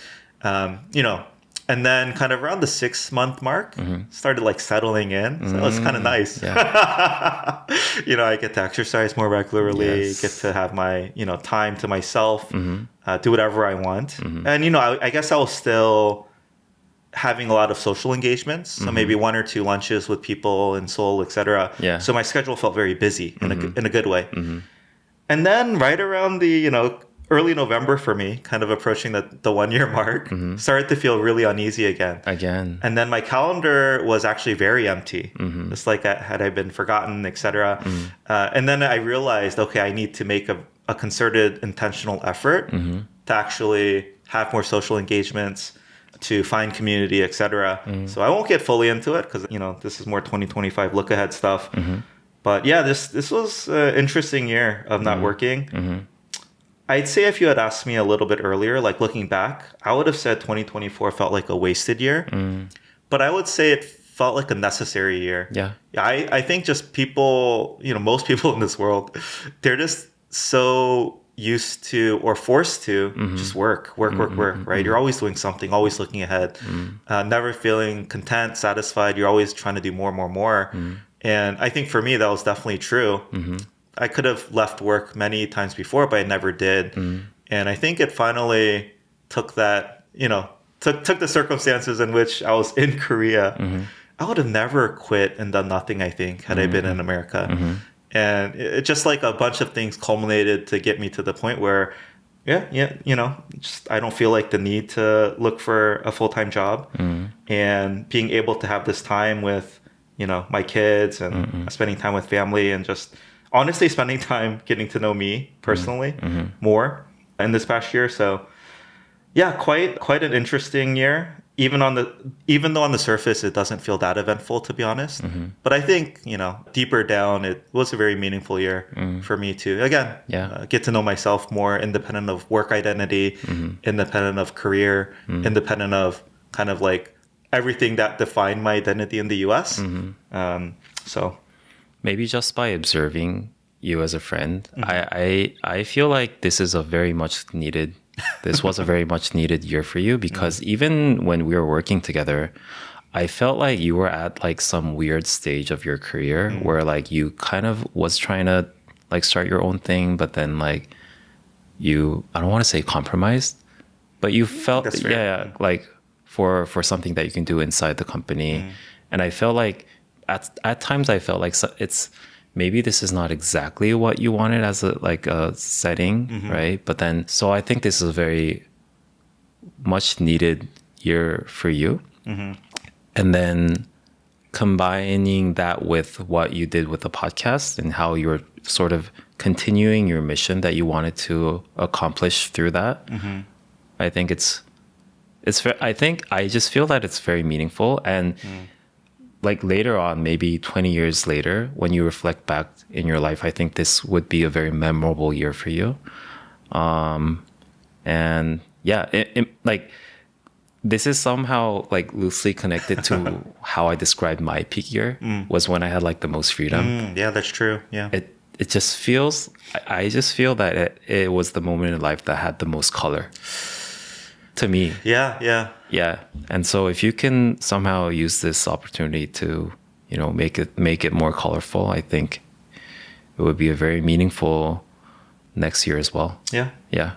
And then kind of around the 6-month mark, started like settling in. So it was kind of nice. Yeah. I get to exercise more regularly, get to have my, time to myself, do whatever I want. And, I guess I was still having a lot of social engagements. So maybe 1 or 2 lunches with people in Seoul, etc. Yeah. So my schedule felt very busy in a good way. And then right around the, early November for me, kind of approaching the 1 year mark, started to feel really uneasy again. And then my calendar was actually very empty. Just like had I been forgotten, etc. And then I realized, okay, I need to make a concerted, intentional effort to actually have more social engagements, to find community, etc. So I won't get fully into it because, this is more 2025 look ahead stuff. But yeah, this was an interesting year of not working. I'd say if you had asked me a little bit earlier, like looking back, I would have said 2024 felt like a wasted year. But I would say it felt like a necessary year. Yeah. I think just people, most people in this world, they're just so used to or forced to just work, right? You're always doing something, always looking ahead, never feeling content, satisfied. You're always trying to do more. And I think for me, that was definitely true. I could have left work many times before, but I never did. And I think it finally took that, took the circumstances in which I was in Korea. I would have never quit and done nothing, I think, had I been in America. And it just like a bunch of things culminated to get me to the point where, just I don't feel like the need to look for a full-time job. And being able to have this time with, my kids and spending time with family and just honestly spending time getting to know me personally more in this past year. So yeah, quite an interesting year. Even though on the surface it doesn't feel that eventful, to be honest. But I think, deeper down, it was a very meaningful year for me to, again, get to know myself more, independent of work identity, independent of career, independent of kind of like everything that defined my identity in the US. So maybe just by observing you as a friend, I feel like this was a very much needed year for you, because even when we were working together, I felt like you were at like some weird stage of your career where like you kind of was trying to like start your own thing, but then like I don't want to say compromised, but you felt like for something that you can do inside the company. And I felt like at times I felt like it's maybe this is not exactly what you wanted as a setting, right? But then, so I think this is a very much needed year for you. And then combining that with what you did with the podcast and how you're sort of continuing your mission that you wanted to accomplish through that. I think I just feel that it's very meaningful. And like later on, maybe 20 years later, when you reflect back in your life, I think this would be a very memorable year for you. And yeah, like this is somehow like loosely connected to how I described my peak year was when I had like the most freedom. Yeah, that's true. Yeah. It just feels, I just feel that it was the moment in life that had the most color to me. Yeah, yeah. Yeah. And so if you can somehow use this opportunity to, you know, make it more colorful, I think it would be a very meaningful next year as well. Yeah. Yeah.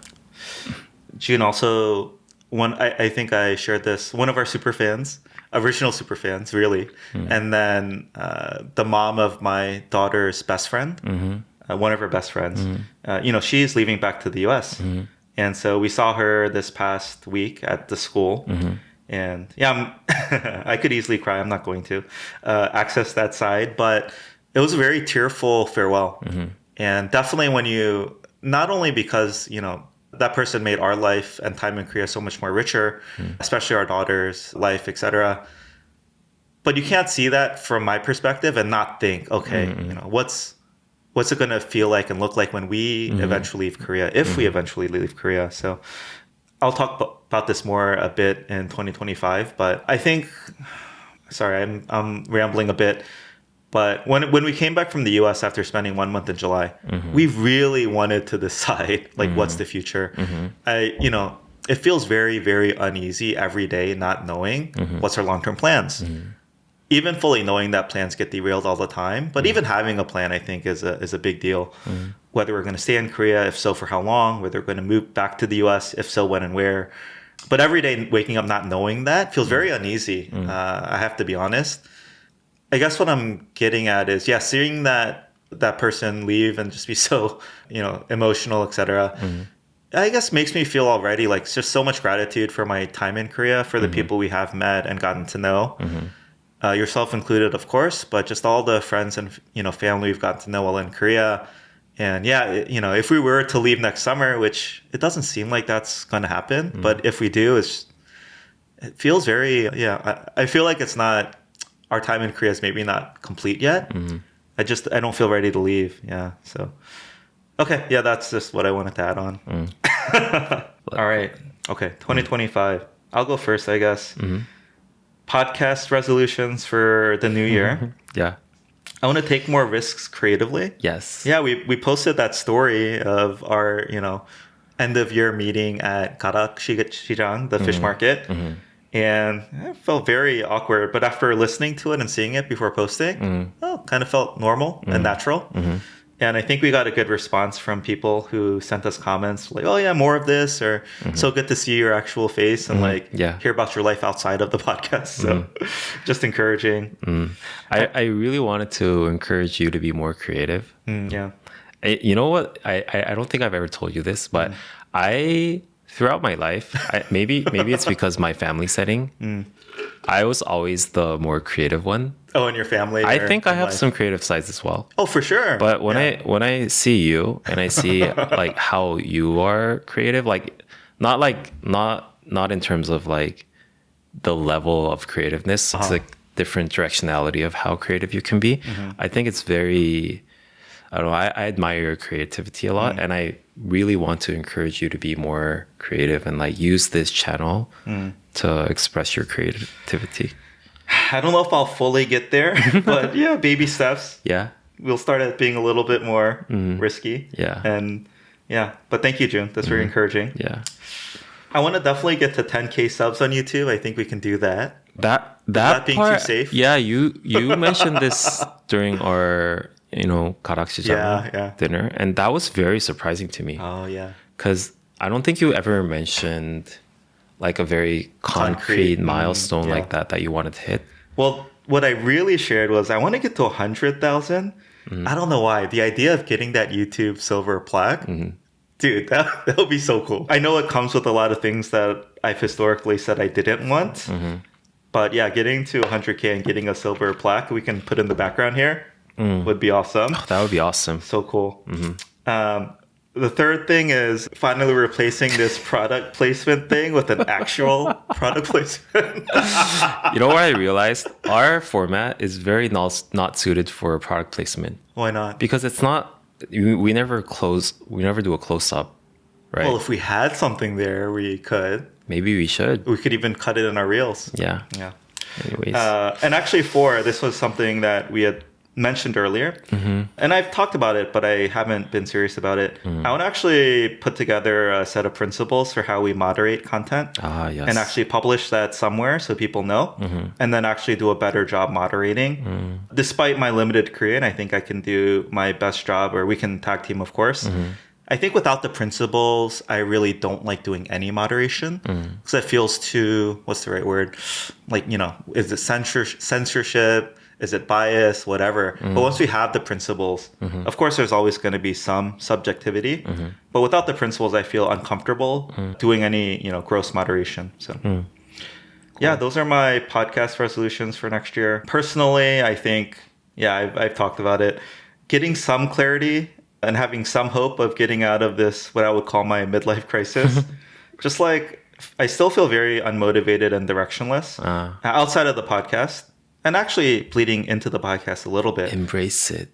June, also, I think I shared this, one of our super fans, original super fans, really. And then the mom of my daughter's best friend, one of her best friends, you know, she's leaving back to the US. And so we saw her this past week at the school. And yeah, I could easily cry. I'm not going to access that side. But it was a very tearful farewell. And definitely when you, not only because, you know, that person made our life and time in Korea so much more richer, especially our daughter's life, etc. But you can't see that from my perspective and not think, okay, you know, what's it going to feel like and look like when we eventually leave Korea, if we eventually leave Korea. So I'll talk about this more a bit in 2025. But I think, sorry, I'm rambling a bit. But when we came back from the US after spending 1 month in July, we really wanted to decide like what's the future. You know, it feels very, very uneasy every day not knowing what's our long-term plans. Even fully knowing that plans get derailed all the time, but even having a plan, I think, is a big deal. Whether we're going to stay in Korea, if so, for how long? Whether we're going to move back to the US, if so, when and where. But every day waking up not knowing that feels very uneasy. I have to be honest. I guess what I'm getting at is, yeah, seeing that person leave and just be so, you know, emotional, etc. I guess makes me feel already like just so much gratitude for my time in Korea, for the people we have met and gotten to know, yourself included, of course, but just all the friends and, you know, family we've gotten to know while in Korea. And yeah, you know, if we were to leave next summer, which it doesn't seem like that's going to happen, but if we do, it feels very, I feel like it's not. Our time in Korea is maybe not complete yet. I don't feel ready to leave. Yeah. So, okay. Yeah, that's just what I wanted to add on. All right. Okay. 2025. I'll go first, I guess. Podcast resolutions for the new year. Yeah. I want to take more risks creatively. Yes. Yeah. We posted that story of our, you know, end of year meeting at Karaoke 시장, the fish market. And it felt very awkward. But after listening to it and seeing it before posting, kind of felt normal and natural. And I think we got a good response from people who sent us comments like, oh, yeah, more of this, or so good to see your actual face and like hear about your life outside of the podcast. So just encouraging. I really wanted to encourage you to be more creative. Yeah. You know what? I don't think I've ever told you this, but throughout my life, maybe it's because my family setting, I was always the more creative one. Oh, in your family? I think I have some creative sides as well. Oh, for sure. But when I see you and I see like how you are creative, like not in terms of like the level of creativeness, it's like different directionality of how creative you can be. I think it's very, I don't know, I admire your creativity a lot, and I really want to encourage you to be more creative and like use this channel to express your creativity. I don't know if I'll fully get there, but yeah, baby steps. Yeah. We'll start at being a little bit more risky. Yeah. And yeah, but thank you, June. That's very encouraging. Yeah. I want to definitely get to 10K subs on YouTube. I think we can do that. That being part, too safe. Yeah, you mentioned this during our, you know, Karaoke dinner, and that was very surprising to me. Oh yeah. Because I don't think you ever mentioned like a very concrete milestone like that you wanted to hit. Well, what I really shared was I want to get to 100,000. I don't know why. The idea of getting that YouTube silver plaque, dude, that would be so cool. I know it comes with a lot of things that I've historically said I didn't want. But yeah, getting to 100K and getting a silver plaque we can put in the background here would be awesome. Oh, that would be awesome. So cool. The third thing is finally replacing this product placement thing with an actual product placement. You know what I realized? Our format is very not suited for product placement. Why not? Because it's not, we never do a close up, right? Well, if we had something there, we could. Maybe we should. We could even cut it in our reels. Yeah. Yeah. Anyways. And actually, this was something that we had mentioned earlier. And I've talked about it, but I haven't been serious about it. I want to actually put together a set of principles for how we moderate content Yes. and actually publish that somewhere so people know, and then actually do a better job moderating. Despite my limited Korean, I think I can do my best job, or we can tag team, of course. I think without the principles, I really don't like doing any moderation because it feels too, what's the right word? Like, is it censorship? Is it bias? Whatever. But once we have the principles, of course, there's always going to be some subjectivity. But without the principles, I feel uncomfortable doing any, gross moderation. So, yeah, those are my podcast resolutions for next year. Personally, I think, I've talked about it. Getting some clarity and having some hope of getting out of this, what I would call my midlife crisis. Just like, I still feel very unmotivated and directionless outside of the podcast. And actually bleeding into the podcast a little bit. Embrace it.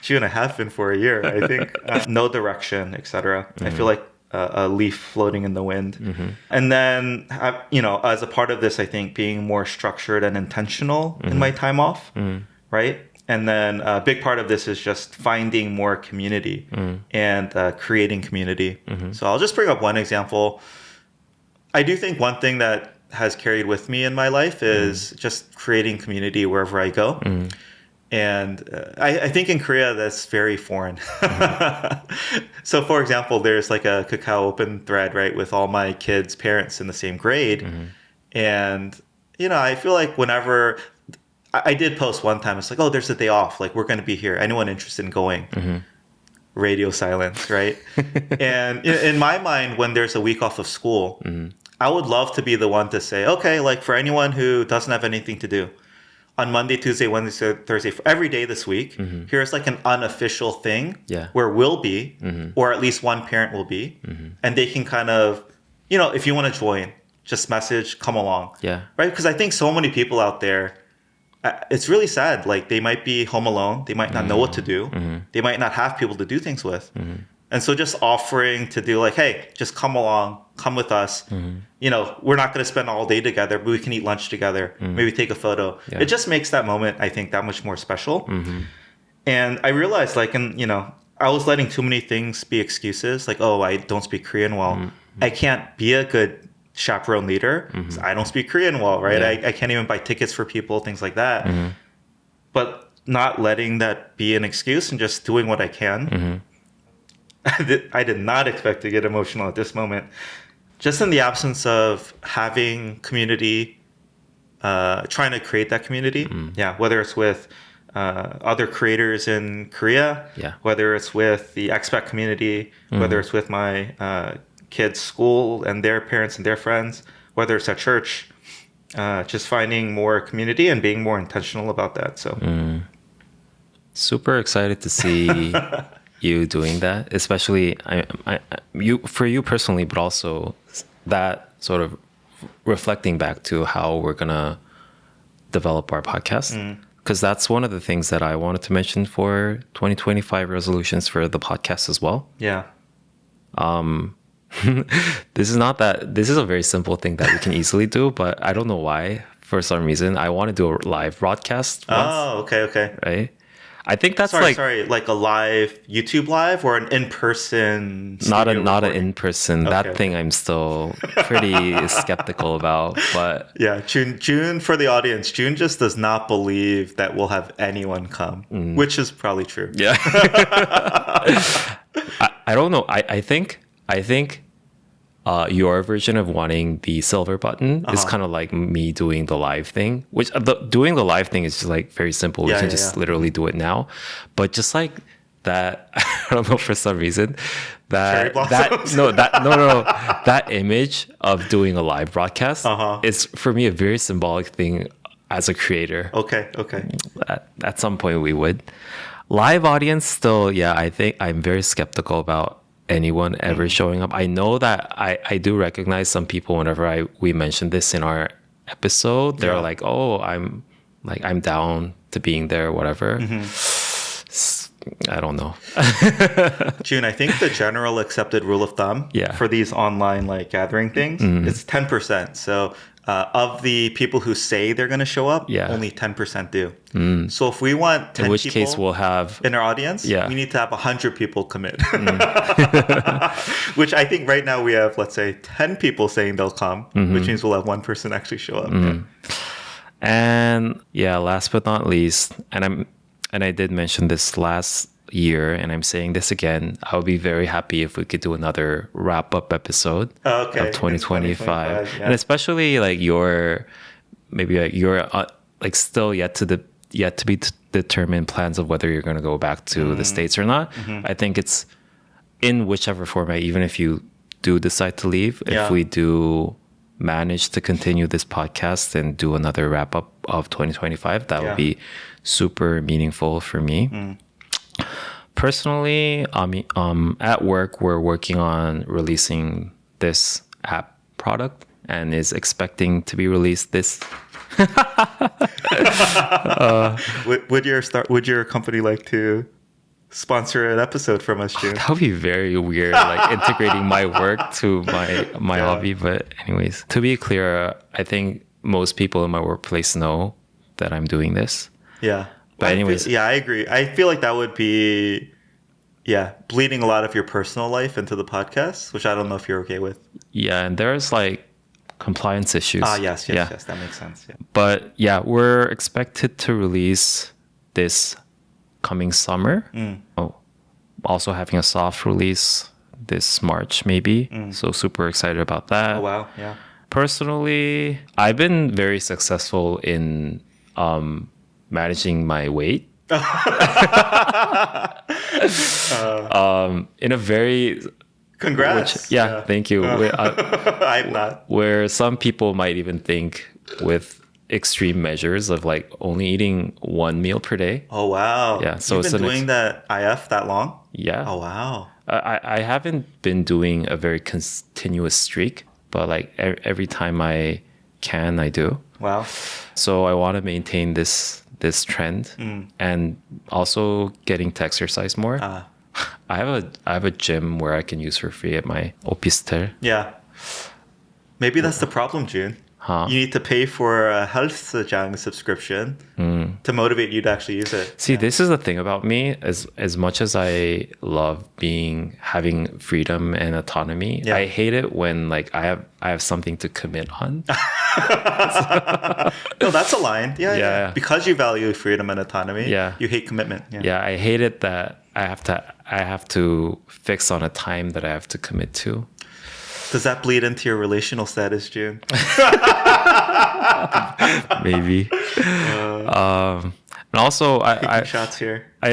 June, I have been for a year, I think. No direction, etc. I feel like a leaf floating in the wind. And then, as a part of this, I think being more structured and intentional in my time off, right? And then a big part of this is just finding more community and creating community. So I'll just bring up one example. I do think one thing that has carried with me in my life is just creating community wherever I go. And I think in Korea, that's very foreign. So for example, there's like a Kakao open thread, right, with all my kids' parents in the same grade. And, I feel like whenever I did post one time, it's like, oh, there's a day off. Like, we're going to be here. Anyone interested in going? Radio silence, right? And in my mind, when there's a week off of school, I would love to be the one to say, okay, like for anyone who doesn't have anything to do, on Monday, Tuesday, Wednesday, Thursday, for every day this week, here's like an unofficial thing where we'll be, or at least one parent will be, and they can kind of, if you want to join, just message, come along. Yeah. Right? Because I think so many people out there, it's really sad. Like they might be home alone. They might not know what to do. They might not have people to do things with. And so just offering to do like, hey, just come along, come with us. We're not going to spend all day together, but we can eat lunch together, maybe take a photo. Yeah. It just makes that moment, I think, that much more special. And I realized like, I was letting too many things be excuses. Like, oh, I don't speak Korean well. I can't be a good chaperone leader. I don't speak Korean well, right? Yeah. I can't even buy tickets for people, things like that. But not letting that be an excuse and just doing what I can. I did not expect to get emotional at this moment. Just in the absence of having community, trying to create that community. Whether it's with other creators in Korea, whether it's with the expat community, whether it's with my kids' school and their parents and their friends, whether it's at church, just finding more community and being more intentional about that. So, super excited to see you doing that, especially for you personally, but also that sort of reflecting back to how we're gonna develop our podcast. Because that's one of the things that I wanted to mention for 2025 resolutions for the podcast as well. Yeah. This is a very simple thing that we can easily do, but I don't know why. For some reason, I want to do a live broadcast once. Oh, okay. Right? I think that's like a live YouTube live or an in-person. Not an in-person. Okay. That thing I'm still pretty skeptical about. But yeah, June for the audience. June just does not believe that we'll have anyone come, which is probably true. Yeah. I don't know. I think your version of wanting the silver button is kind of like me doing the live thing, which doing the live thing is just like very simple. We can just literally do it now. But just like that, I don't know, for some reason, that image of doing a live broadcast is for me a very symbolic thing as a creator. Okay. At some point we would. Live audience still, yeah, I think I'm very skeptical about anyone ever showing up. I know that I do recognize some people whenever we mentioned this in our episode. They're like, oh, I'm down to being there, whatever. I don't know. June, I think the general accepted rule of thumb for these online like gathering things is 10%. So of the people who say they're going to show up, only 10% do. So if we want 10 in which people case we'll have in our audience, we need to have 100 people commit. Which I think right now we have, let's say, 10 people saying they'll come, which means we'll have one person actually show up. And last but not least, and I did mention this last year, and I'm saying this again, I would be very happy if we could do another wrap-up episode of 2025. And especially like your like still yet to be determined plans of whether you're going to go back to the States or not. I think it's in whichever format, even if you do decide to leave, if we do manage to continue this podcast and do another wrap-up of 2025, that would be super meaningful for me. Personally, at work, we're working on releasing this app product and is expecting to be released this. Would your company like to sponsor an episode from us, June? That would be very weird, like integrating my work to my hobby. But anyways, to be clear, I think most people in my workplace know that I'm doing this. Yeah. But anyways. I agree. I feel like that would be, bleeding a lot of your personal life into the podcast, which I don't know if you're okay with. Yeah, and there's like compliance issues. Yes, that makes sense. Yeah. But we're expected to release this coming summer. Also having a soft release this March, maybe. So super excited about that. Oh, wow. Yeah. Personally, I've been very successful in managing my weight. In a very... Congrats. Thank you. I'm not. Where some people might even think with extreme measures of like only eating one meal per day. Oh, wow. Yeah. So you've been doing that IF that long? Yeah. Oh, wow. I haven't been doing a very continuous streak, but like every time I can, I do. Wow. So I want to maintain this trend and also getting to exercise more. I have a gym where I can use for free at my Orchestra. Yeah. Maybe that's the problem, June. You need to pay for a Healthjang subscription to motivate you to actually use it. See, this is the thing about me. As much as I love having freedom and autonomy, I hate it when like I have something to commit on. No, that's a line. Yeah. Because you value freedom and autonomy, you hate commitment. Yeah, I hate it that I have to fix on a time that I have to commit to. Does that bleed into your relational status, June? Maybe. And also, I shots here. I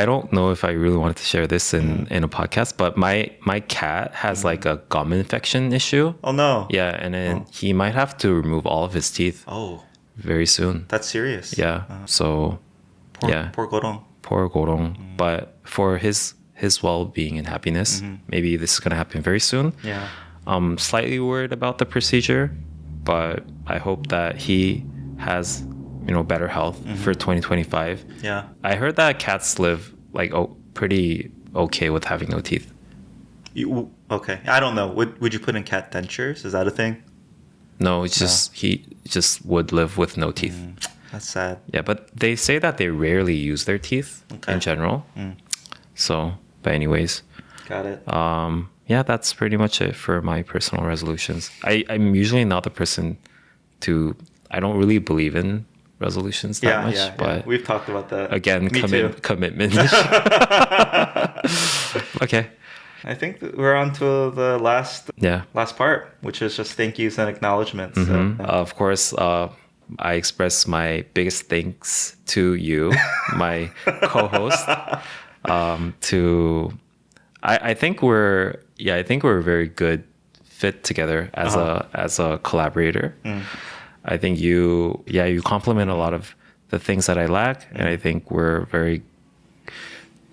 don't know if I really wanted to share this in a podcast, but my cat has like a gum infection issue. Oh no. Yeah, and then he might have to remove all of his teeth. Oh. Very soon. That's serious. Yeah. So. Poor Gorong. Poor Gorong. But for his well-being and happiness, maybe this is gonna happen very soon. Yeah. I'm slightly worried about the procedure, but I hope that he has, better health for 2025. Yeah. I heard that cats live like pretty okay with having no teeth. Okay. I don't know. Would you put in cat dentures? Is that a thing? No, it's just he just would live with no teeth. That's sad. Yeah, but they say that they rarely use their teeth in general. So, but anyways. Got it. Yeah, that's pretty much it for my personal resolutions. I'm usually not the person I don't really believe in resolutions that much. But we've talked about that. Again, commitment. Okay. I think we're on to the last part, which is just thank yous and acknowledgements. So, of course, I express my biggest thanks to you, my co-host, I think we're a very good fit together as a collaborator. I think you complement a lot of the things that I lack, and I think we're very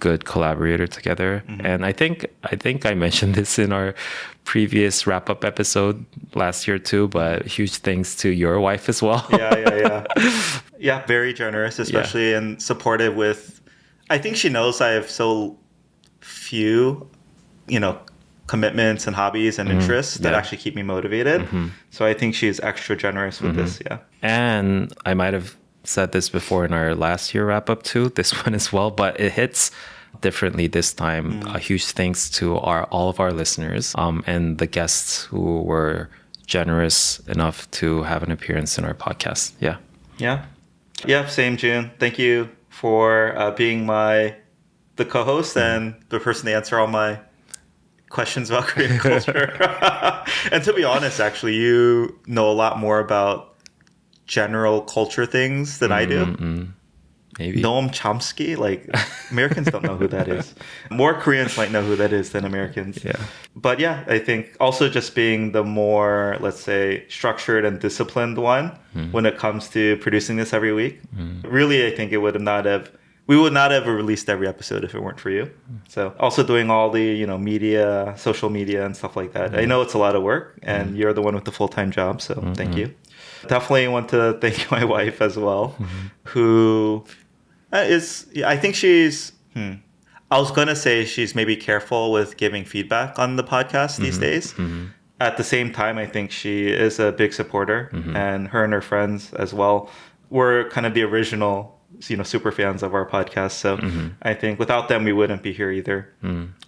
good collaborator together. And I think I mentioned this in our previous wrap-up episode last year too, but huge thanks to your wife as well. Yeah, very generous, especially and supportive with, I think she knows I have so few, commitments and hobbies and interests that actually keep me motivated. So I think she's extra generous with this. Yeah. And I might have said this before in our last year wrap up too, this one as well, but it hits differently this time. A huge thanks to all of our listeners and the guests who were generous enough to have an appearance in our podcast. Yeah, same, June. Thank you for being the co-host and the person to answer all my questions about Korean culture. And to be honest, actually, you know a lot more about general culture things than I do. Maybe. Noam Chomsky, like Americans don't know who that is. More Koreans might know who that is than Americans. Yeah. But yeah, I think also just being the more, let's say, structured and disciplined one when it comes to producing this every week. Really, I think we would not have released every episode if it weren't for you. So also doing all the, media, social media and stuff like that. I know it's a lot of work and you're the one with the full-time job. So thank you. Definitely want to thank my wife as well, who I think she's, I was going to say she's maybe careful with giving feedback on the podcast these days. At the same time, I think she is a big supporter and her and her friends as well were kind of the original, super fans of our podcast. So I think without them, we wouldn't be here either.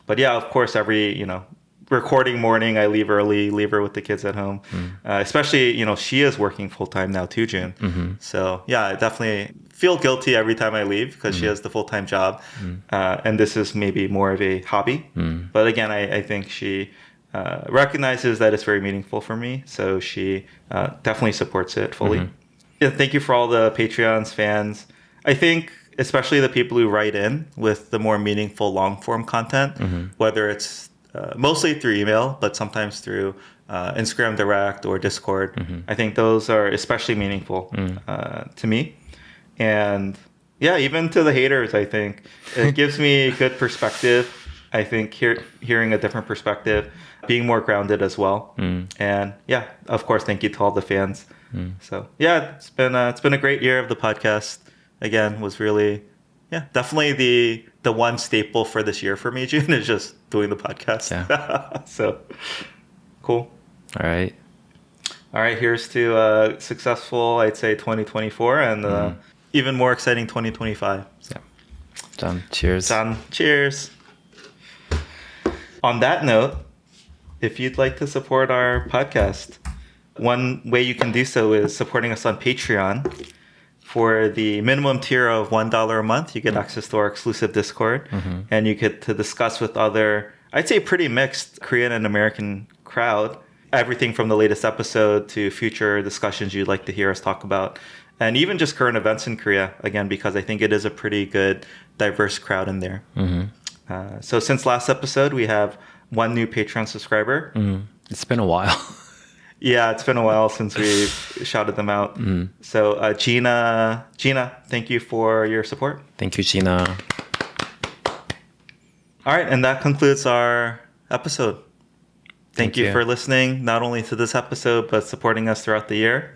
But yeah, of course, every, recording morning, I leave early, leave her with the kids at home. Especially, she is working full-time now too, June. So yeah, I definitely feel guilty every time I leave because she has the full-time job. And this is maybe more of a hobby. But again, I think she recognizes that it's very meaningful for me. So she definitely supports it fully. Yeah, thank you for all the Patreons, fans. I think especially the people who write in with the more meaningful long-form content, whether it's mostly through email, but sometimes through Instagram Direct or Discord. I think those are especially meaningful to me. And yeah, even to the haters, I think it gives me good perspective. I think hearing a different perspective, being more grounded as well. And yeah, of course, thank you to all the fans. So yeah, it's been a great year of the podcast. Again, was really, definitely the one staple for this year for me, June, is just doing the podcast. Yeah. So cool. All right. Here's to successful, I'd say 2024 and even more exciting 2025. Yeah. Done. Cheers. Done. Cheers. On that note, if you'd like to support our podcast, one way you can do so is supporting us on Patreon. For the minimum tier of $1 a month, you get access to our exclusive Discord, and you get to discuss with other, I'd say, pretty mixed Korean and American crowd, everything from the latest episode to future discussions you'd like to hear us talk about, and even just current events in Korea, again, because I think it is a pretty good, diverse crowd in there. So since last episode, we have one new Patreon subscriber. It's been a while. Yeah, it's been a while since we've shouted them out. So Gina, thank you for your support. Thank you, Gina. All right, and that concludes our episode. Thank you for listening, not only to this episode, but supporting us throughout the year.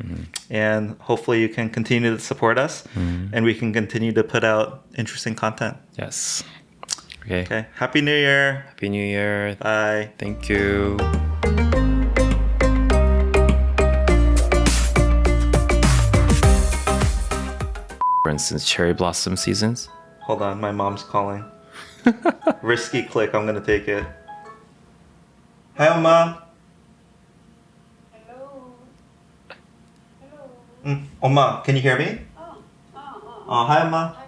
And hopefully you can continue to support us, and we can continue to put out interesting content. Yes. Okay. Happy New Year. Happy New Year. Bye. Thank you. For instance, cherry blossom seasons. Hold on, my mom's calling. Risky click, I'm gonna take it. Hi, Oma. Hello. Hello. Oma, can you hear me? Oh, Hi, Oma. Hi.